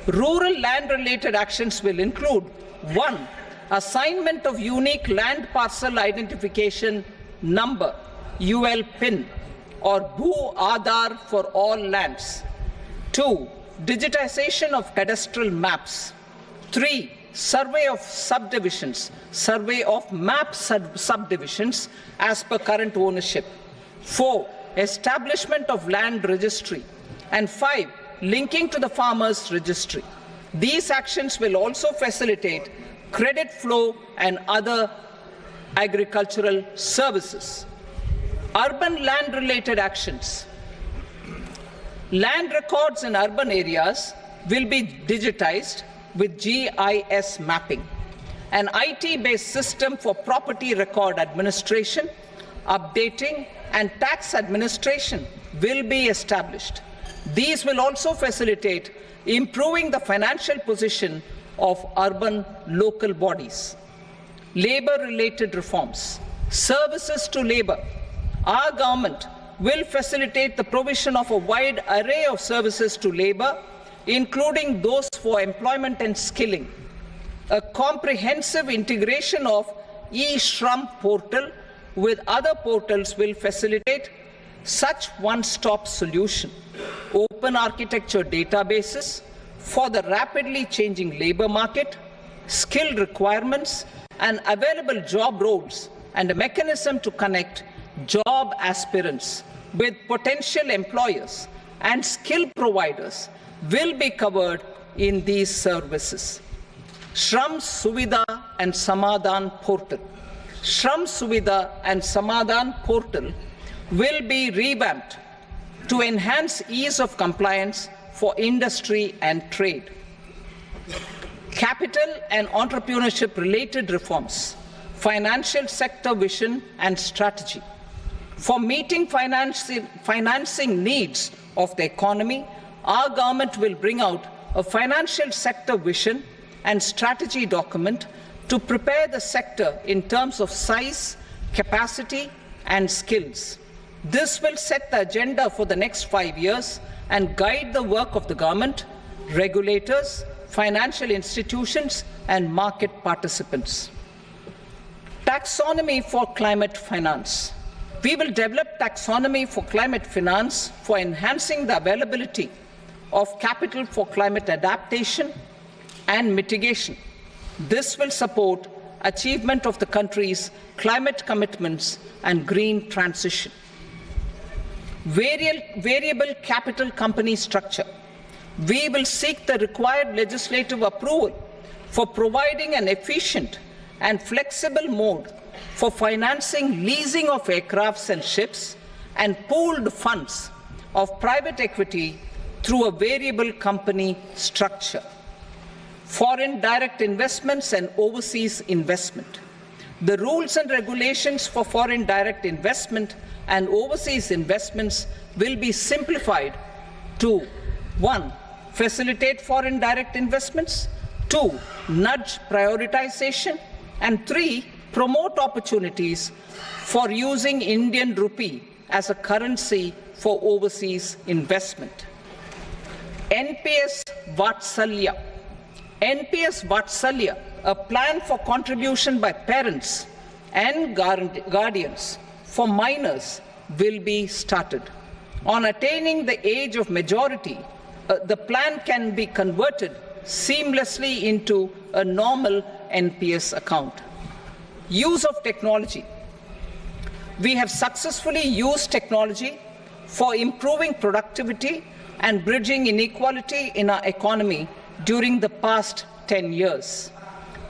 Rural land-related actions will include 1. Assignment of unique land parcel identification number, UL PIN, or Bhu Aadhaar for all lands. 2. Digitization of cadastral maps. 3. Survey of subdivisions, survey of map subdivisions as per current ownership. 4. Establishment of land registry. And 5. Linking to the farmers registry. These actions will also facilitate credit flow and other agricultural services. Urban land-related actions. Land records in urban areas will be digitized with GIS mapping. An IT-based system for property record administration, updating, and tax administration will be established. These will also facilitate improving the financial position of urban local bodies. Labor-related reforms. Services to labor. Our government will facilitate the provision of a wide array of services to labor, including those for employment and skilling. A comprehensive integration of e-Shram portal with other portals will facilitate such one-stop solution. Open architecture databases for the rapidly changing labor market, skill requirements, and available job roles, and a mechanism to connect job aspirants with potential employers and skill providers will be covered in these services. Shram Suvidha and Samadhan portal. Shram Suvidha and Samadhan portal will be revamped to enhance ease of compliance for industry and trade. Capital and entrepreneurship related reforms, financial sector vision and strategy. For meeting financing needs of the economy, our government will bring out a financial sector vision and strategy document to prepare the sector in terms of size, capacity, and skills. This will set the agenda for the next 5 years and guide the work of the government, regulators, financial institutions, and market participants. Taxonomy for climate finance. We will develop taxonomy for climate finance for enhancing the availability of capital for climate adaptation and mitigation. This will support achievement of the country's climate commitments and green transition. Variable capital company structure. We will seek the required legislative approval for providing an efficient and flexible mode for financing leasing of aircrafts and ships and pooled funds of private equity through a variable company structure. Foreign direct investments and overseas investment. The rules and regulations for foreign direct investment and overseas investments will be simplified to 1. Facilitate foreign direct investments, 2. Nudge prioritization, and 3. Promote opportunities for using Indian rupee as a currency for overseas investment. NPS Vatsalya. NPS Vatsalya, a plan for contribution by parents and guardians for minors, will be started. On attaining the age of majority, the plan can be converted seamlessly into a normal NPS account. Use of technology. We have successfully used technology for improving productivity and bridging inequality in our economy during the past 10 years.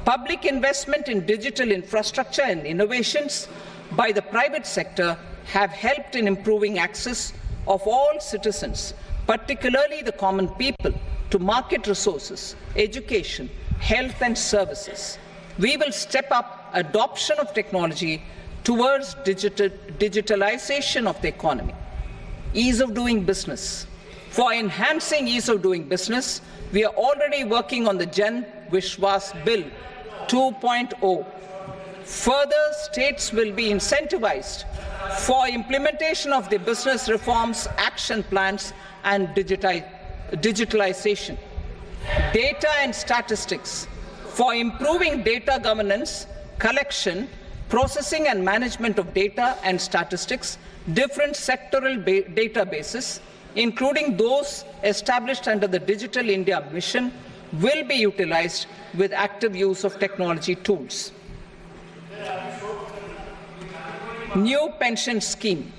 Public investment in digital infrastructure and innovations by the private sector have helped in improving access of all citizens, particularly the common people, to market resources, education, health and services. We will step up adoption of technology towards digitalization of the economy. Ease of doing business. For enhancing ease of doing business, we are already working on the Jan Vishwas Bill 2.0. Further, states will be incentivized for implementation of the business reforms, action plans, and digitalization. Data and statistics. For improving data governance, collection, processing and management of data and statistics, different sectoral databases, including those established under the Digital India Mission, will be utilized with active use of technology tools. New pension scheme.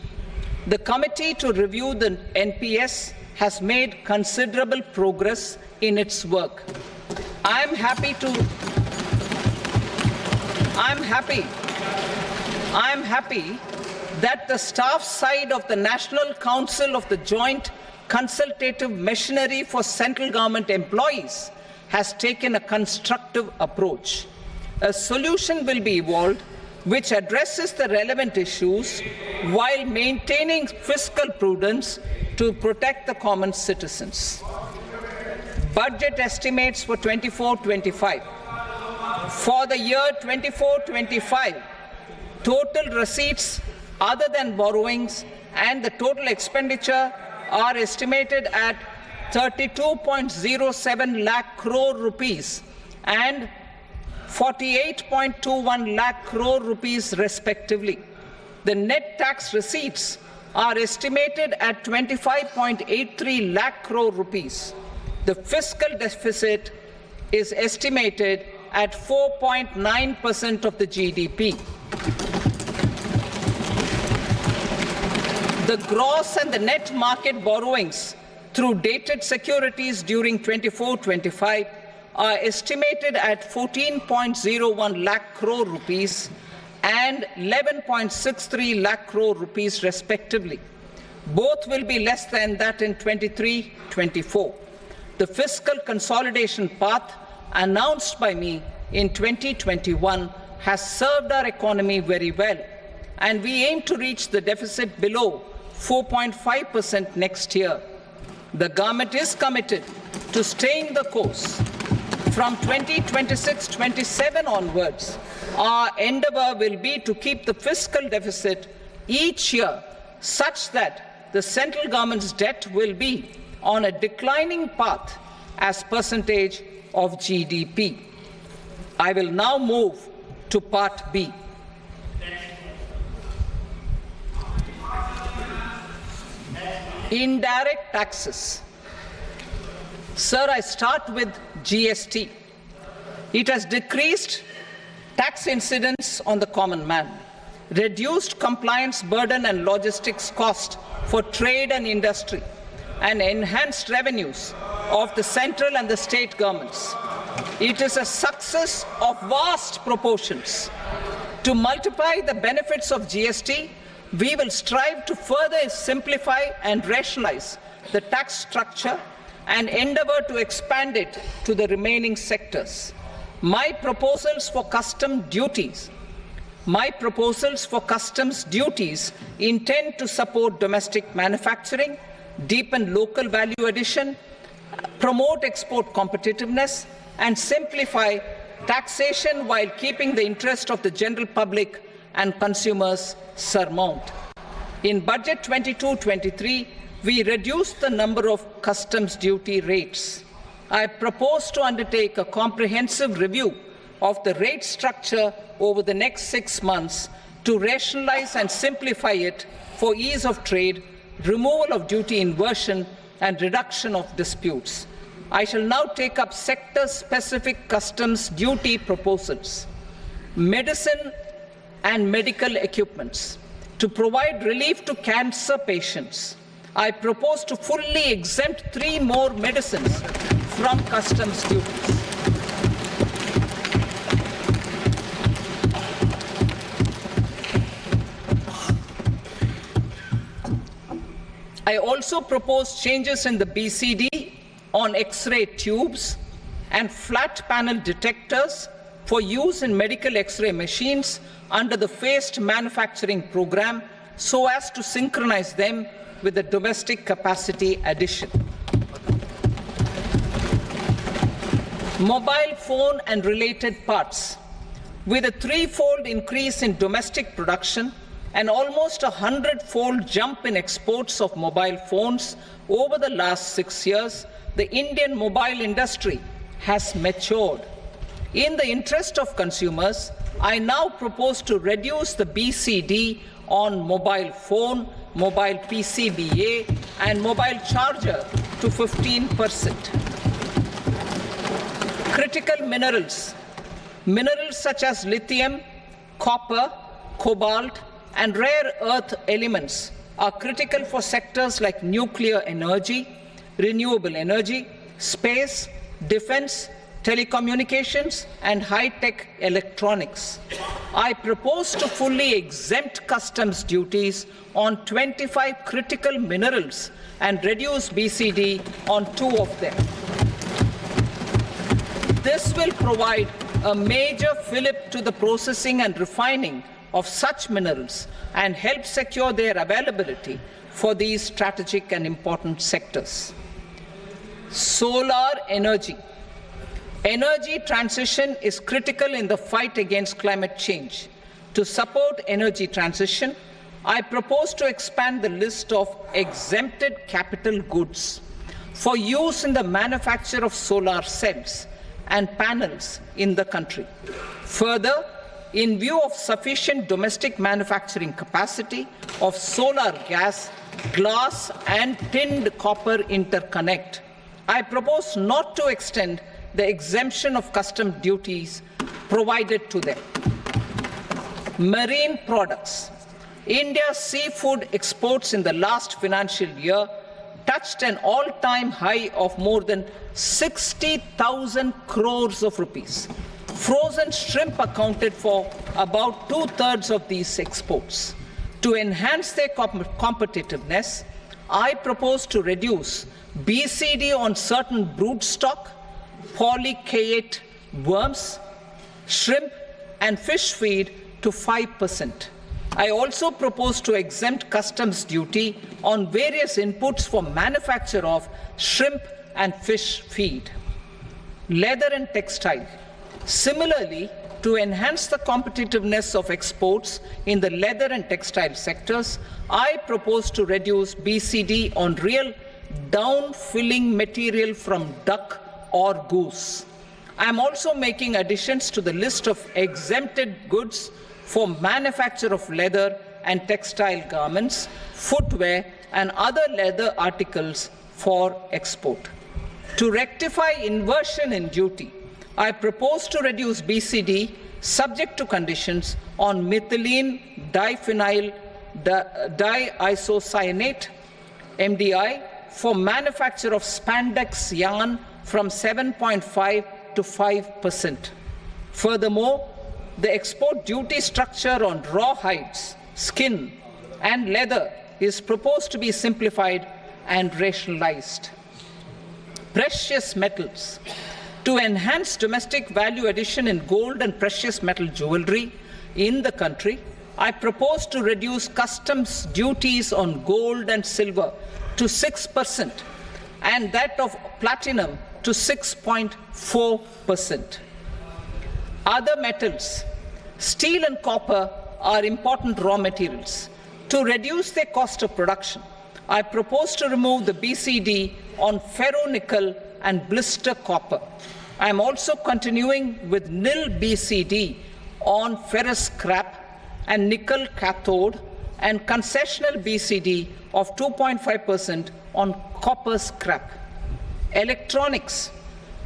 The committee to review the NPS has made considerable progress in its work. I'm happy that the staff side of the National Council of the Joint Consultative Machinery for Central Government Employees has taken a constructive approach. A solution will be evolved which addresses the relevant issues while maintaining fiscal prudence to protect the common citizens. Budget estimates for 24-25. For the year 24-25, total receipts other than borrowings and the total expenditure are estimated at 32.07 lakh crore rupees and 48.21 lakh crore rupees respectively. The net tax receipts are estimated at 25.83 lakh crore rupees. The fiscal deficit is estimated at 4.9% of the GDP. The gross and the net market borrowings through dated securities during 24-25 are estimated at 14.01 lakh crore rupees and 11.63 lakh crore rupees respectively. Both will be less than that in 23-24. The fiscal consolidation path announced by me in 2021 has served our economy very well, and we aim to reach the deficit below 4.5% next year. The government is committed to staying the course. From 2026-27 onwards, our endeavour will be to keep the fiscal deficit each year such that the central government's debt will be on a declining path as percentage of GDP. I will now move to Part B. Indirect taxes. Sir, I start with GST. It has decreased tax incidence on the common man, reduced compliance burden and logistics cost for trade and industry, and enhanced revenues of the central and the state governments. It is a success of vast proportions. To multiply the benefits of GST, we will strive to further simplify and rationalize the tax structure and endeavour to expand it to the remaining sectors. My proposals for customs duties intend to support domestic manufacturing, deepen local value addition, promote export competitiveness, and simplify taxation while keeping the interest of the general public and consumers surmount. In Budget 22-23, we reduced the number of customs duty rates. I propose to undertake a comprehensive review of the rate structure over the next 6 months to rationalize and simplify it for ease of trade, removal of duty inversion, and reduction of disputes. I shall now take up sector-specific customs duty proposals. Medicine and medical equipments. To provide relief to cancer patients, I propose to fully exempt 3 more medicines from customs duties. I also propose changes in the BCD on X-ray tubes and flat panel detectors for use in medical X-ray machines under the phased manufacturing program so as to synchronize them with the domestic capacity addition. Mobile phone and related parts. With a threefold increase in domestic production and almost a 100-fold jump in exports of mobile phones over the last 6 years, the Indian mobile industry has matured. In the interest of consumers, I now propose to reduce the BCD on mobile phone, mobile PCBA, and mobile charger to 15%. Critical minerals. Minerals such as lithium, copper, cobalt, and rare earth elements are critical for sectors like nuclear energy, renewable energy, space, defense, telecommunications, and high-tech electronics. I propose to fully exempt customs duties on 25 critical minerals and reduce BCD on 2 of them. This will provide a major fillip to the processing and refining of such minerals and help secure their availability for these strategic and important sectors. Solar energy. Energy transition is critical in the fight against climate change. To support energy transition, I propose to expand the list of exempted capital goods for use in the manufacture of solar cells and panels in the country. Further, in view of sufficient domestic manufacturing capacity of solar gas, glass, and tinned copper interconnect, I propose not to extend the exemption of custom duties provided to them. Marine products. India's seafood exports in the last financial year touched an all-time high of more than 60,000 crores of rupees. Frozen shrimp accounted for about 2/3 of these exports. To enhance their competitiveness, I propose to reduce BCD on certain broodstock, polychaete worms, shrimp, and fish feed to 5%. I also propose to exempt customs duty on various inputs for manufacture of shrimp and fish feed. Leather and textile. Similarly, to enhance the competitiveness of exports in the leather and textile sectors, I propose to reduce BCD on real down-filling material from duck or goose. I am also making additions to the list of exempted goods for manufacture of leather and textile garments, footwear, and other leather articles for export. To rectify inversion in duty, I propose to reduce BCD subject to conditions on methylene diphenyl diisocyanate, MDI, for manufacture of spandex yarn from 7.5 to 5%. Furthermore, the export duty structure on raw hides, skin, and leather is proposed to be simplified and rationalized. Precious metals. To enhance domestic value addition in gold and precious metal jewelry in the country, I propose to reduce customs duties on gold and silver to 6% and that of platinum to 6.4%. Other metals. Steel and copper are important raw materials. To reduce their cost of production, I propose to remove the BCD on ferronickel and blister copper. I am also continuing with nil BCD on ferrous scrap and nickel cathode and concessional BCD of 2.5% on copper scrap. Electronics.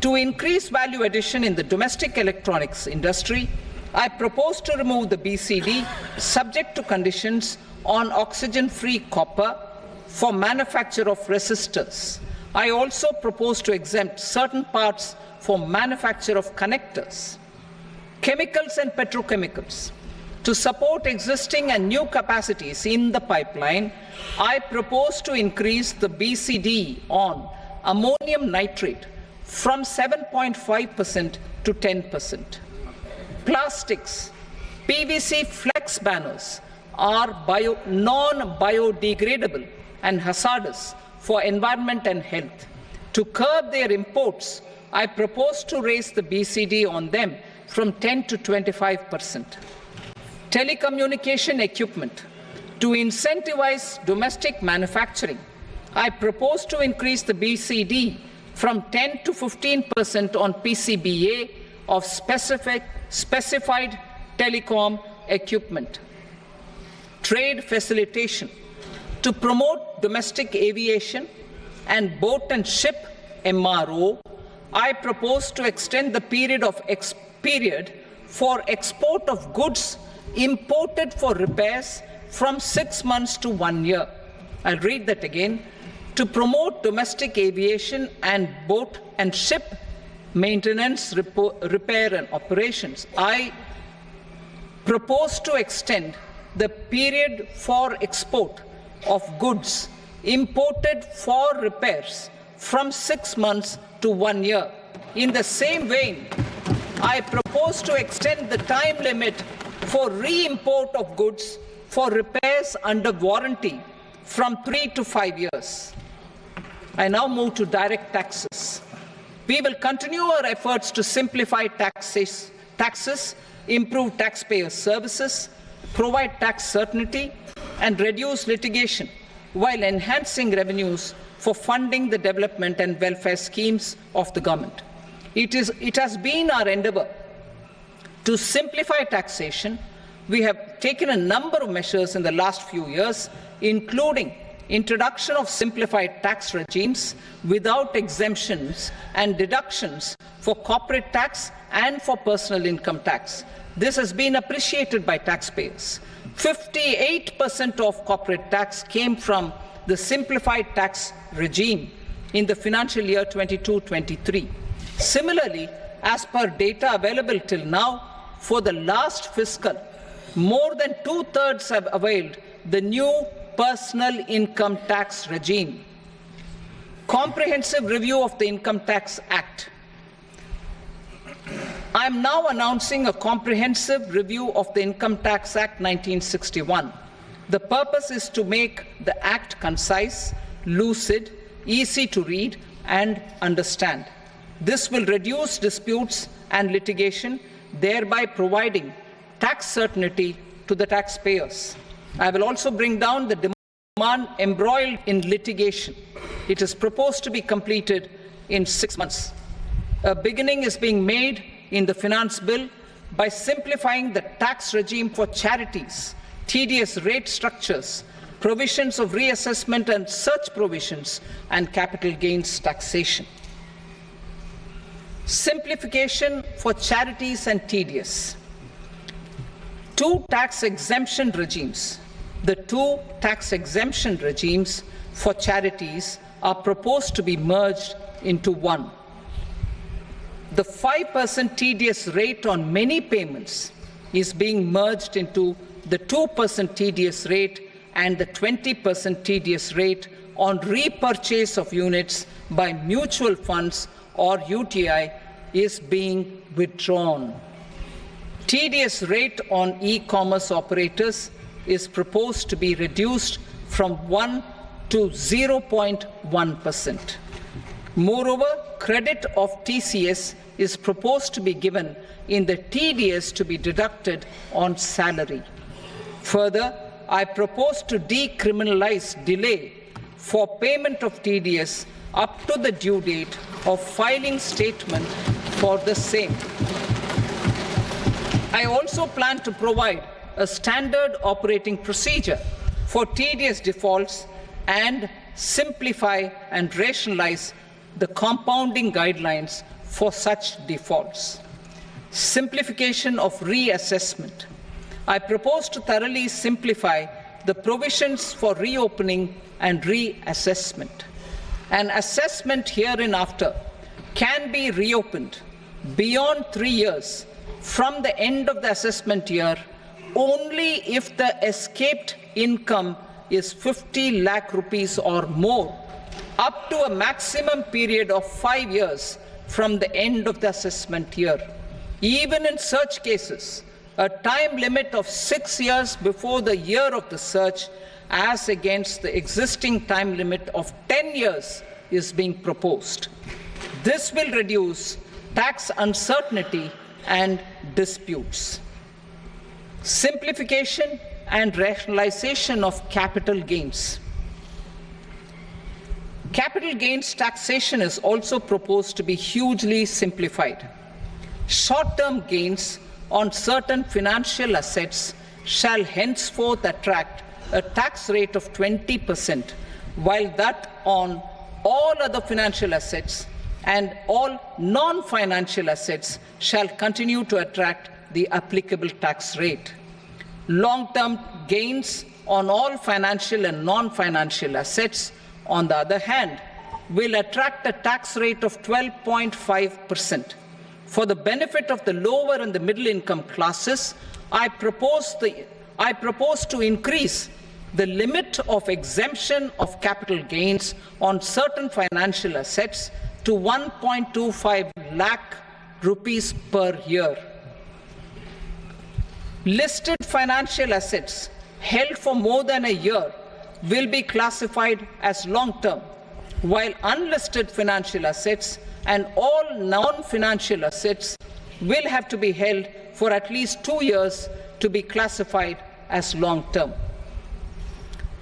To increase value addition in the domestic electronics industry, I propose to remove the BCD subject to conditions on oxygen-free copper for manufacture of resistors. I also propose to exempt certain parts for manufacture of connectors. Chemicals and petrochemicals. To support existing and new capacities in the pipeline, I propose to increase the BCD on ammonium nitrate from 7.5% to 10%. Plastics, PVC flex banners are non-biodegradable and hazardous for environment and health. To curb their imports, I propose to raise the BCD on them from 10 to 25%. Telecommunication equipment. To incentivize domestic manufacturing, I propose to increase the BCD from 10 to 15% on PCBA of specified telecom equipment. Trade facilitation. To promote domestic aviation and boat and ship MRO, I propose to extend the period for export of goods imported for repairs from 6 months to 1 year. I'll read that again. To promote domestic aviation and boat and ship maintenance, repair and operations, I propose to extend the period for export of goods imported for repairs from 6 months to 1 year. In the same vein, I propose to extend the time limit for re-import of goods for repairs under warranty from 3 to 5 years. I now move to direct taxes. We will continue our efforts to simplify taxes, improve taxpayer services, provide tax certainty, and reduce litigation while enhancing revenues for funding the development and welfare schemes of the government. It has been our endeavour to simplify taxation. We have taken a number of measures in the last few years, including introduction of simplified tax regimes without exemptions and deductions for corporate tax and for personal income tax. This has been appreciated by taxpayers. 58% of corporate tax came from the simplified tax regime in the financial year 22-23. Similarly, as per data available till now, for the last fiscal, more than 2/3 have availed the new personal income tax regime. Comprehensive review of the Income Tax Act. I am now announcing a comprehensive review of the Income Tax Act 1961. The purpose is to make the Act concise, lucid, easy to read and understand. This will reduce disputes and litigation, thereby providing tax certainty to the taxpayers. I will also bring down the demand embroiled in litigation. It is proposed to be completed in 6 months. A beginning is being made in the Finance Bill by simplifying the tax regime for charities, TDS rate structures, provisions of reassessment and such provisions, and capital gains taxation. Simplification for charities and TDS. Two tax exemption regimes. The two tax exemption regimes for charities are proposed to be merged into one. The 5% TDS rate on many payments is being merged into the 2% TDS rate, and the 20% TDS rate on repurchase of units by mutual funds or UTI is being withdrawn. TDS rate on e-commerce operators is proposed to be reduced from 1 to 0.1%. Moreover, credit of TCS is proposed to be given in the TDS to be deducted on salary. Further, I propose to decriminalize delay for payment of TDS up to the due date of filing statement for the same. I also plan to provide a standard operating procedure for TDS defaults and simplify and rationalize the compounding guidelines for such defaults. Simplification of reassessment. I propose to thoroughly simplify the provisions for reopening and reassessment. An assessment hereinafter can be reopened beyond 3 years from the end of the assessment year only if the escaped income is 50 lakh rupees or more, up to a maximum period of 5 years from the end of the assessment year. Even in search cases, a time limit of 6 years before the year of the search, as against the existing time limit of 10 years, is being proposed. This will reduce tax uncertainty and disputes. Simplification and rationalization of capital gains. Capital gains taxation is also proposed to be hugely simplified. Short-term gains on certain financial assets shall henceforth attract a tax rate of 20%, while that on all other financial assets and all non-financial assets shall continue to attract the applicable tax rate. Long-term gains on all financial and non-financial assets, on the other hand, will attract a tax rate of 12.5%. For the benefit of the lower and the middle income classes, I propose to increase the limit of exemption of capital gains on certain financial assets to 1.25 lakh rupees per year. Listed financial assets held for more than a year will be classified as long-term, while unlisted financial assets and all non-financial assets will have to be held for at least 2 years to be classified as long-term.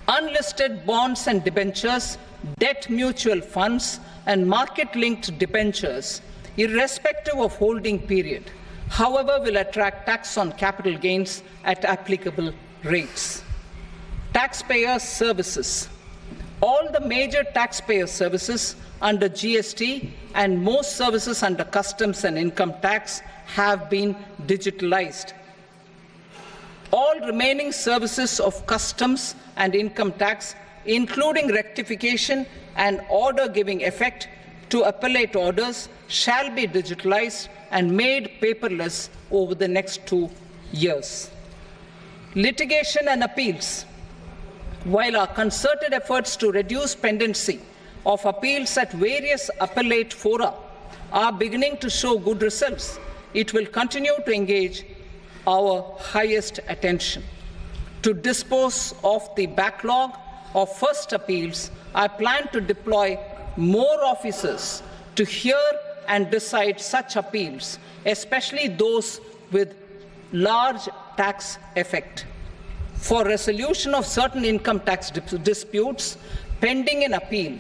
Unlisted bonds and debentures, debt mutual funds, and market-linked debentures, irrespective of holding period, however, will attract tax on capital gains at applicable rates. Taxpayer services. All the major taxpayer services under GST and most services under customs and income tax have been digitalized. All remaining services of customs and income tax, including rectification and order giving effect to appellate orders, shall be digitalized and made paperless over the next 2 years. Litigation and appeals. While our concerted efforts to reduce pendency of appeals at various appellate fora are beginning to show good results, it will continue to engage our highest attention. To dispose of the backlog of first appeals, I plan to deploy more officers to hear and decide such appeals, especially those with large tax effect. For resolution of certain income tax disputes pending in appeal,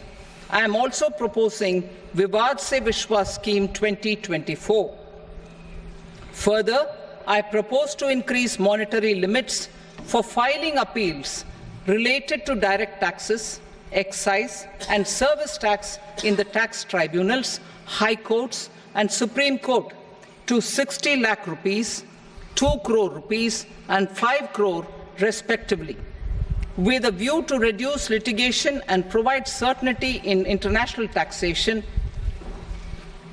I am also proposing Vivad Se Vishwas Scheme 2024. Further, I propose to increase monetary limits for filing appeals related to direct taxes, excise, and service tax in the tax tribunals, high courts, and Supreme Court to 60 lakh rupees, 2 crore rupees, and 5 crore respectively. With a view to reduce litigation and provide certainty in international taxation,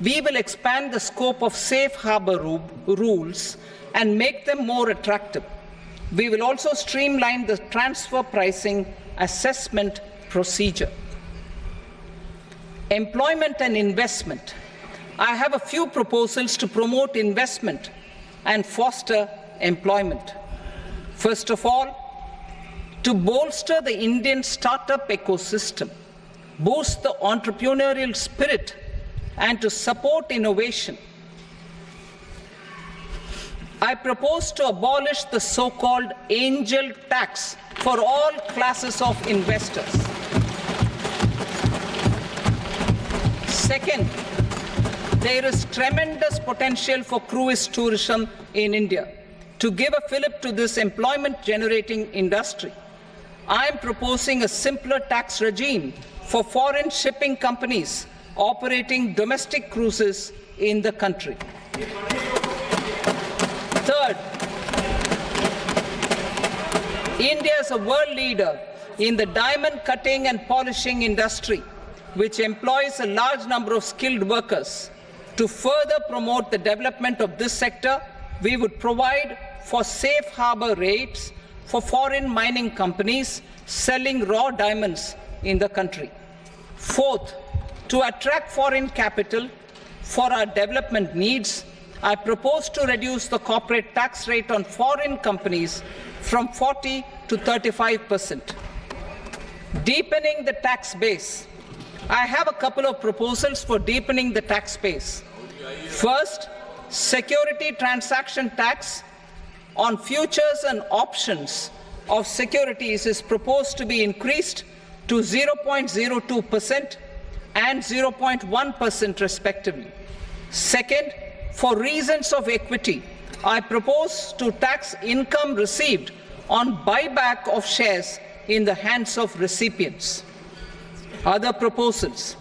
we will expand the scope of safe harbor rules and make them more attractive. We will also streamline the transfer pricing assessment procedure. Employment and investment. I have a few proposals to promote investment and foster employment. First of all, to bolster the Indian startup ecosystem, boost the entrepreneurial spirit, and to support innovation, I propose to abolish the so-called angel tax for all classes of investors. Second, there is tremendous potential for cruise tourism in India. To give a fillip to this employment-generating industry, I am proposing a simpler tax regime for foreign shipping companies operating domestic cruises in the country. Third, India is a world leader in the diamond cutting and polishing industry, which employs a large number of skilled workers. To further promote the development of this sector, we would provide for safe harbor rates for foreign mining companies selling raw diamonds in the country. Fourth, to attract foreign capital for our development needs, I propose to reduce the corporate tax rate on foreign companies from 40 to 35%. Deepening the tax base. I have a couple of proposals for deepening the tax base. First, security transaction tax on futures and options of securities is proposed to be increased to 0.02% and 0.1% respectively. Second, for reasons of equity, I propose to tax income received on buyback of shares in the hands of recipients. Other proposals: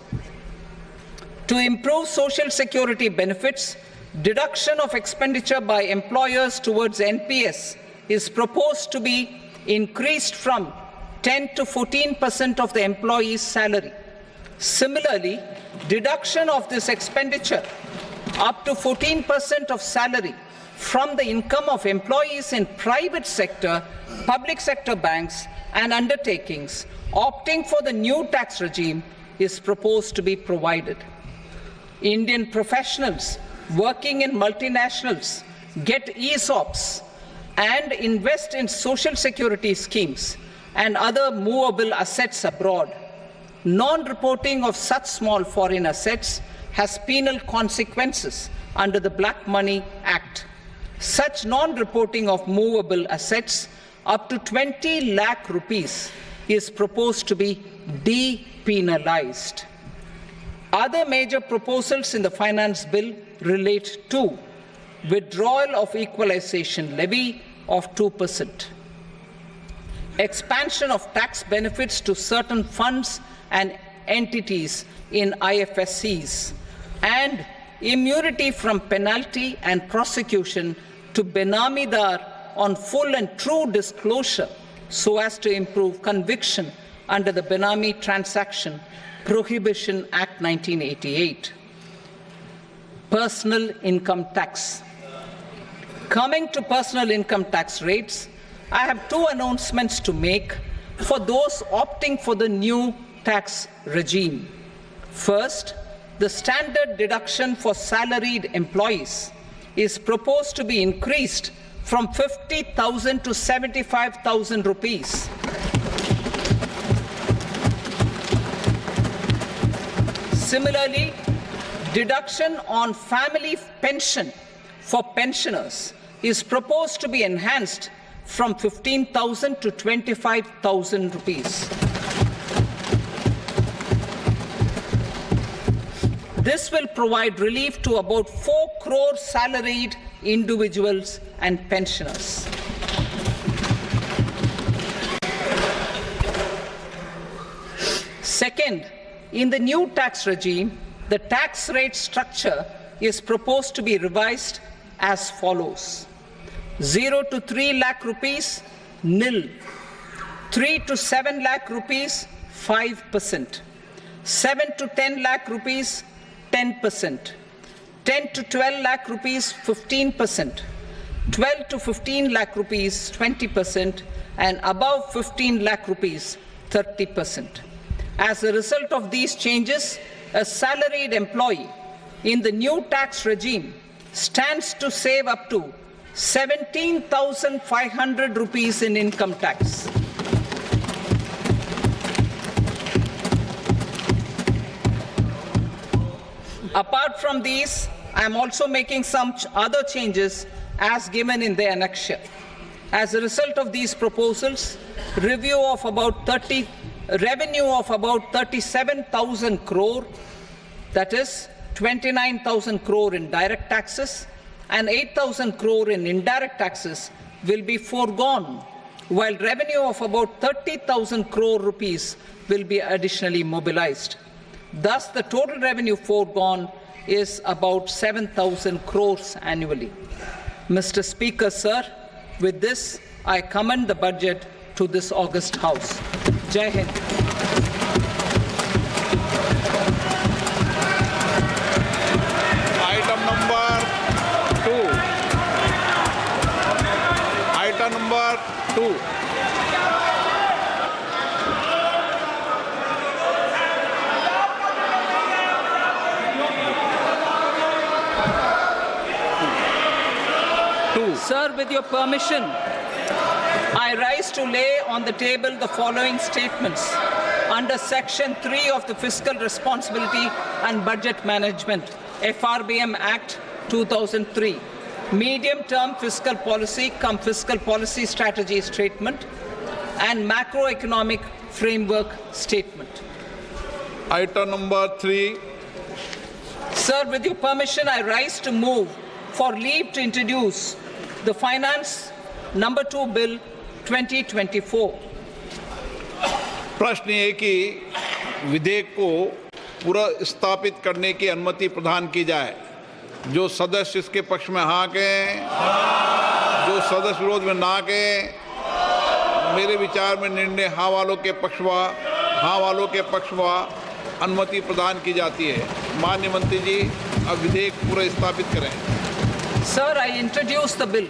to improve social security benefits, deduction of expenditure by employers towards NPS is proposed to be increased from 10 to 14% of the employee's salary. Similarly, deduction of this expenditure up to 14% of salary from the income of employees in private sector, public sector banks and undertakings opting for the new tax regime is proposed to be provided. Indian professionals working in multinationals get ESOPs and invest in social security schemes and other movable assets abroad. Non-reporting of such small foreign assets has penal consequences under the Black Money Act. Such non-reporting of movable assets up to 20 lakh rupees is proposed to be depenalized. Other major proposals in the finance bill relate to withdrawal of equalization levy of 2%, expansion of tax benefits to certain funds and entities in IFSCs, and immunity from penalty and prosecution to Benamidar on full and true disclosure so as to improve conviction under the Benami Transaction Prohibition Act 1988. Personal income tax. Coming to personal income tax rates, I have two announcements to make for those opting for the new tax regime. First, the standard deduction for salaried employees is proposed to be increased from 50,000 to 75,000 rupees. Similarly, deduction on family pension for pensioners is proposed to be enhanced from 15,000 to 25,000 rupees. This will provide relief to about 4 crore salaried individuals and pensioners. Second, in the new tax regime, the tax rate structure is proposed to be revised as follows: 0 to 3 lakh rupees, nil; 3 to 7 lakh rupees, 5%; 7 to 10 lakh rupees, 10%; 10 to 12 lakh rupees, 15%; 12 to 15 lakh rupees, 20%; and above 15 lakh rupees, 30%. As a result of these changes, a salaried employee in the new tax regime stands to save up to 17,500 rupees in income tax. Apart from these, I am also making some other changes as given in the annexure. As a result of these proposals, revenue of about 37,000 crore, that is 29,000 crore in direct taxes and 8,000 crore in indirect taxes, will be foregone, while revenue of about 30,000 crore rupees will be additionally mobilized. Thus, the total revenue foregone is about 7,000 crores annually. Mr. Speaker, sir, with this, I commend the budget to this august House. Jai Hind. Item number 2. Item number 2. 2. Sir, with your permission, I rise to lay on the table the following statements under Section 3 of the Fiscal Responsibility and Budget Management, FRBM Act 2003, Medium-Term Fiscal Policy cum Fiscal Policy Strategy Statement and Macroeconomic Framework Statement. Item number 3. Sir, with your permission, I rise to move for leave to introduce the Finance Number 2 Bill 2024. प्रश्न ये कि विधेयक को पुनर्स्थापित करने की अनुमति प्रदान की जाए। जो सदस्य इसके पक्ष में हाँ कहें, जो सदस्य विरोध में ना कहें। मेरे विचार में निर्णय हाँ वालों के पक्ष में अनुमति प्रदान की जाती है। माननीय मंत्री जी, अब विधेयक पुनर्स्थापित करें। Sir, I introduce the bill.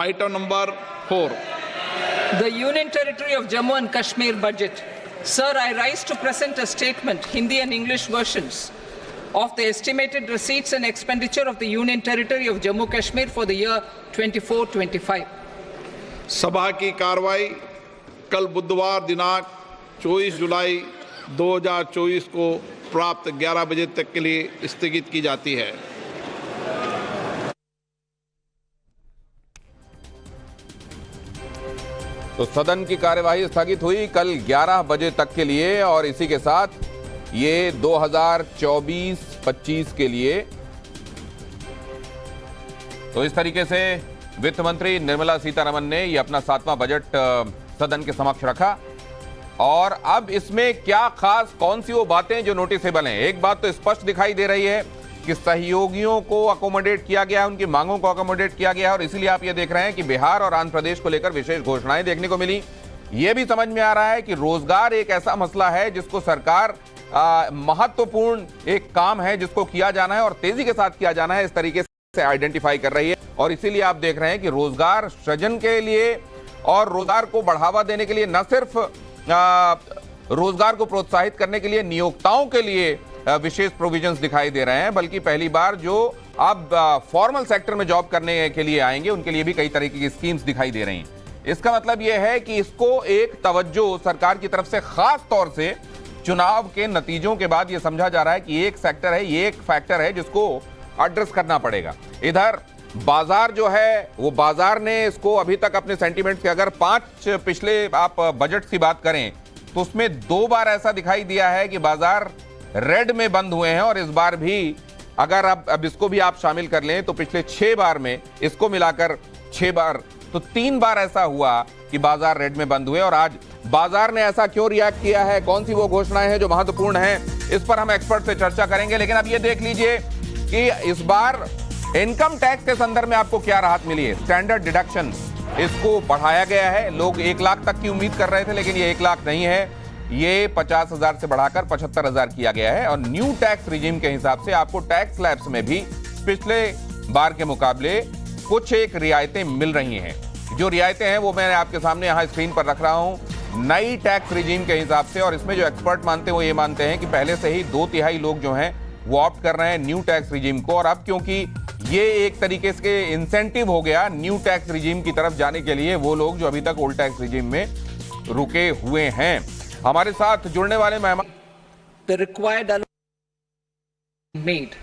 Item number 4. The Union Territory of Jammu and Kashmir budget. Sir, I rise to present a statement, Hindi and English versions, of the estimated receipts and expenditure of the Union Territory of Jammu and Kashmir for the year 24-25. सभा की कार्रवाई कल बुधवार दिनांक 24 जुलाई 2024 को प्राप्त 11 बजे तक के लिए स्थगित की जाती है। तो सदन की कार्यवाही स्थगित हुई कल 11 बजे तक के लिए और इसी के साथ ये 2024-25 के लिए। तो इस तरीके से वित्त मंत्री निर्मला सीतारमन ने ये अपना 7वां बजट सदन के समक्ष रखा और अब इसमें क्या खास कौन सी वो बातें जो नोटिसेबल हैं। एक बात तो स्पष्ट दिखाई दे रही है कि सहयोगियों को अकोमोडेट किया गया है, उनकी मांगों को अकोमोडेट किया गया है और इसीलिए आप ये देख रहे हैं कि बिहार और आंध्र प्रदेश को लेकर विशेष घोषणाएं देखने को मिली। ये भी समझ में आ रहा है कि रोजगार एक ऐसा मसला है जिसको सरकार महत्वपूर्ण एक काम है जिसको किया जाना है और तेजी के साथ किया जाना है, इस तरीके से आइडेंटिफाई कर रही है। और इसीलिए आप देख रहे हैं कि रोजगार सृजन के लिए और रोजगार को बढ़ावा देने के लिए, न सिर्फ रोजगार को प्रोत्साहित करने के लिए नियोक्ताओं के लिए विशेष प्रोविजंस दिखाई दे रहे हैं, बल्कि पहली बार जो अब फॉर्मल सेक्टर में जॉब करने के लिए आएंगे उनके लिए भी कई तरीके की स्कीम्स दिखाई दे रही हैं। इसका मतलब यह है कि इसको एक तवज्जो सरकार की तरफ से खास तौर से चुनाव के नतीजों के बाद यह समझा जा रहा है कि एक सेक्टर है, ये एक फैक्टर है जिसको एड्रेस करना पड़ेगा। इधर बाजार जो है वो बाजार ने इसको अभी तक अपने सेंटीमेंट्स के अगर 5 पिछले आप बजट की बात करें तो उसमें 2 बार ऐसा दिखाई दिया है कि बाजार रेड में बंद हुए हैं और इस बार भी अगर अब इसको भी आप शामिल कर लें तो पिछले 6 बार में इसको मिलाकर 6 बार तो 3 बार ऐसा हुआ कि बाजार रेड में बंद हुए। और आज बाजार ने ऐसा क्यों रिएक्ट किया है, कौन सी वो घोषणाएं हैं जो महत्वपूर्ण हैं, इस पर हम एक्सपर्ट से चर्चा करेंगे। लेकिन अब ये देख लीजिए कि इस बार इनकम टैक्स के संदर्भ में आपको क्या राहत मिली है। स्टैंडर्ड डिडक्शन इसको बढ़ाया गया है। लोग 1 लाख तक की उम्मीद कर रहे थे लेकिन ये 1 लाख नहीं है, ये 50,000 से बढ़ाकर 75,000 किया गया है। और न्यू टैक्स रिजीम के हिसाब से आपको टैक्स स्लैब्स में भी पिछले बार के मुकाबले कुछ एक रियायतें मिल रही हैं। जो रियायतें हैं वो मैं आपके सामने यहाँ स्क्रीन पर रख रहा हूँ नई टैक्स रिजीम के हिसाब से। और इसमें जो एक्सपर्ट मानते हैं वो ये मानते हैं कि पहले से ही 2/3 लोग जो हैं वो ऑप्ट कर रहे हैं न्यू टैक्स रिजीम को। और अब क्योंकि ये एक तरीके से इंसेंटिव हो गया न्यू टैक्स रिजीम की तरफ जाने के लिए वो लोग जो अभी तक ओल्ड टैक्स रिजीम में रुके हुए हैं। हमारे साथ जुड़ने वाले मेहमान The required made.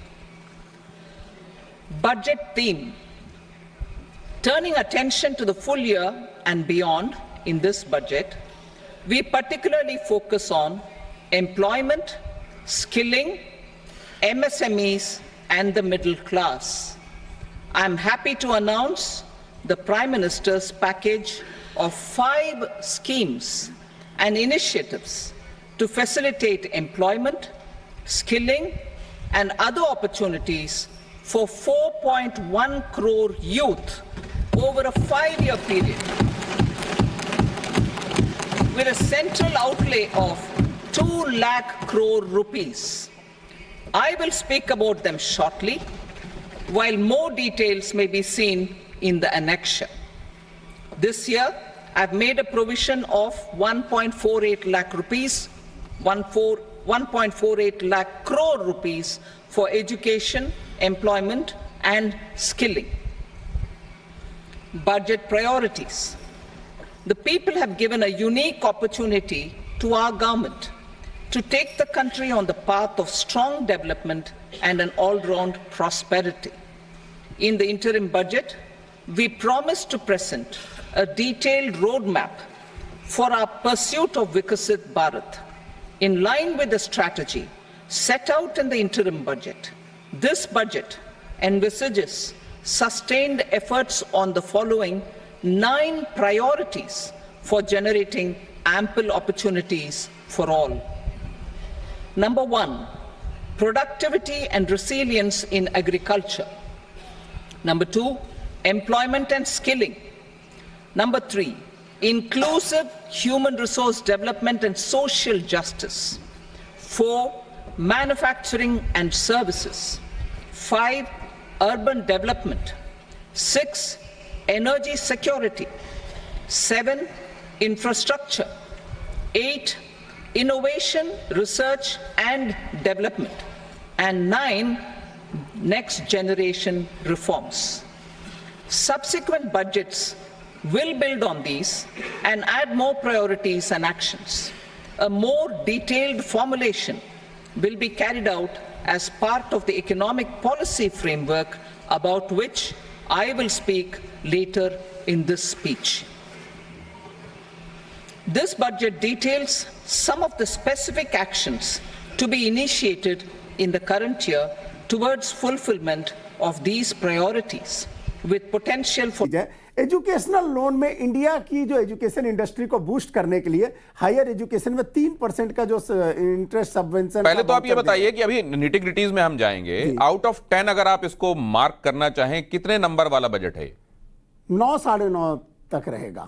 Budget theme. Turning attention to the full year and beyond in this budget, we particularly focus on employment, skilling, MSMEs and the middle class. I'm happy to announce the Prime Minister's package of 5 schemes and initiatives to facilitate employment, skilling and other opportunities for 4.1 crore youth over a 5-year period, with a central outlay of 2 lakh crore rupees. I will speak about them shortly, while more details may be seen in the annexure. This year, I've made a provision of 1.48 lakh rupees, 1.48 lakh crore rupees for education, employment and skilling. Budget priorities. The people have given a unique opportunity to our government to take the country on the path of strong development and an all-round prosperity. In the interim budget, we promise to present a detailed roadmap for our pursuit of Vikasit Bharat. In line with the strategy set out in the interim budget, this budget envisages sustained efforts on the following 9 priorities for generating ample opportunities for all. Number 1, productivity and resilience in agriculture. Number 2, employment and skilling. Number 3, inclusive human resource development and social justice. 4, manufacturing and services. 5, urban development. 6, energy security. 7, infrastructure. 8, innovation, research and development. And 9, next generation reforms. Subsequent budgets will build on these and add more priorities and actions. A more detailed formulation will be carried out as part of the economic policy framework about which I will speak later in this speech. This budget details some of the specific actions to be initiated in the current year towards fulfillment of these priorities with potential for educational loan में India की जो education industry को boost करने के लिए higher education में 3% का जो इंटरेस्ट सबवेंशन। पहले तो आप ये बताइए कि अभी निटिग्रिटीज में हम जाएंगे, आउट ऑफ 10 अगर आप इसको मार्क करना चाहें, कितने नंबर वाला बजट है? 9 साढ़े 9 तक रहेगा।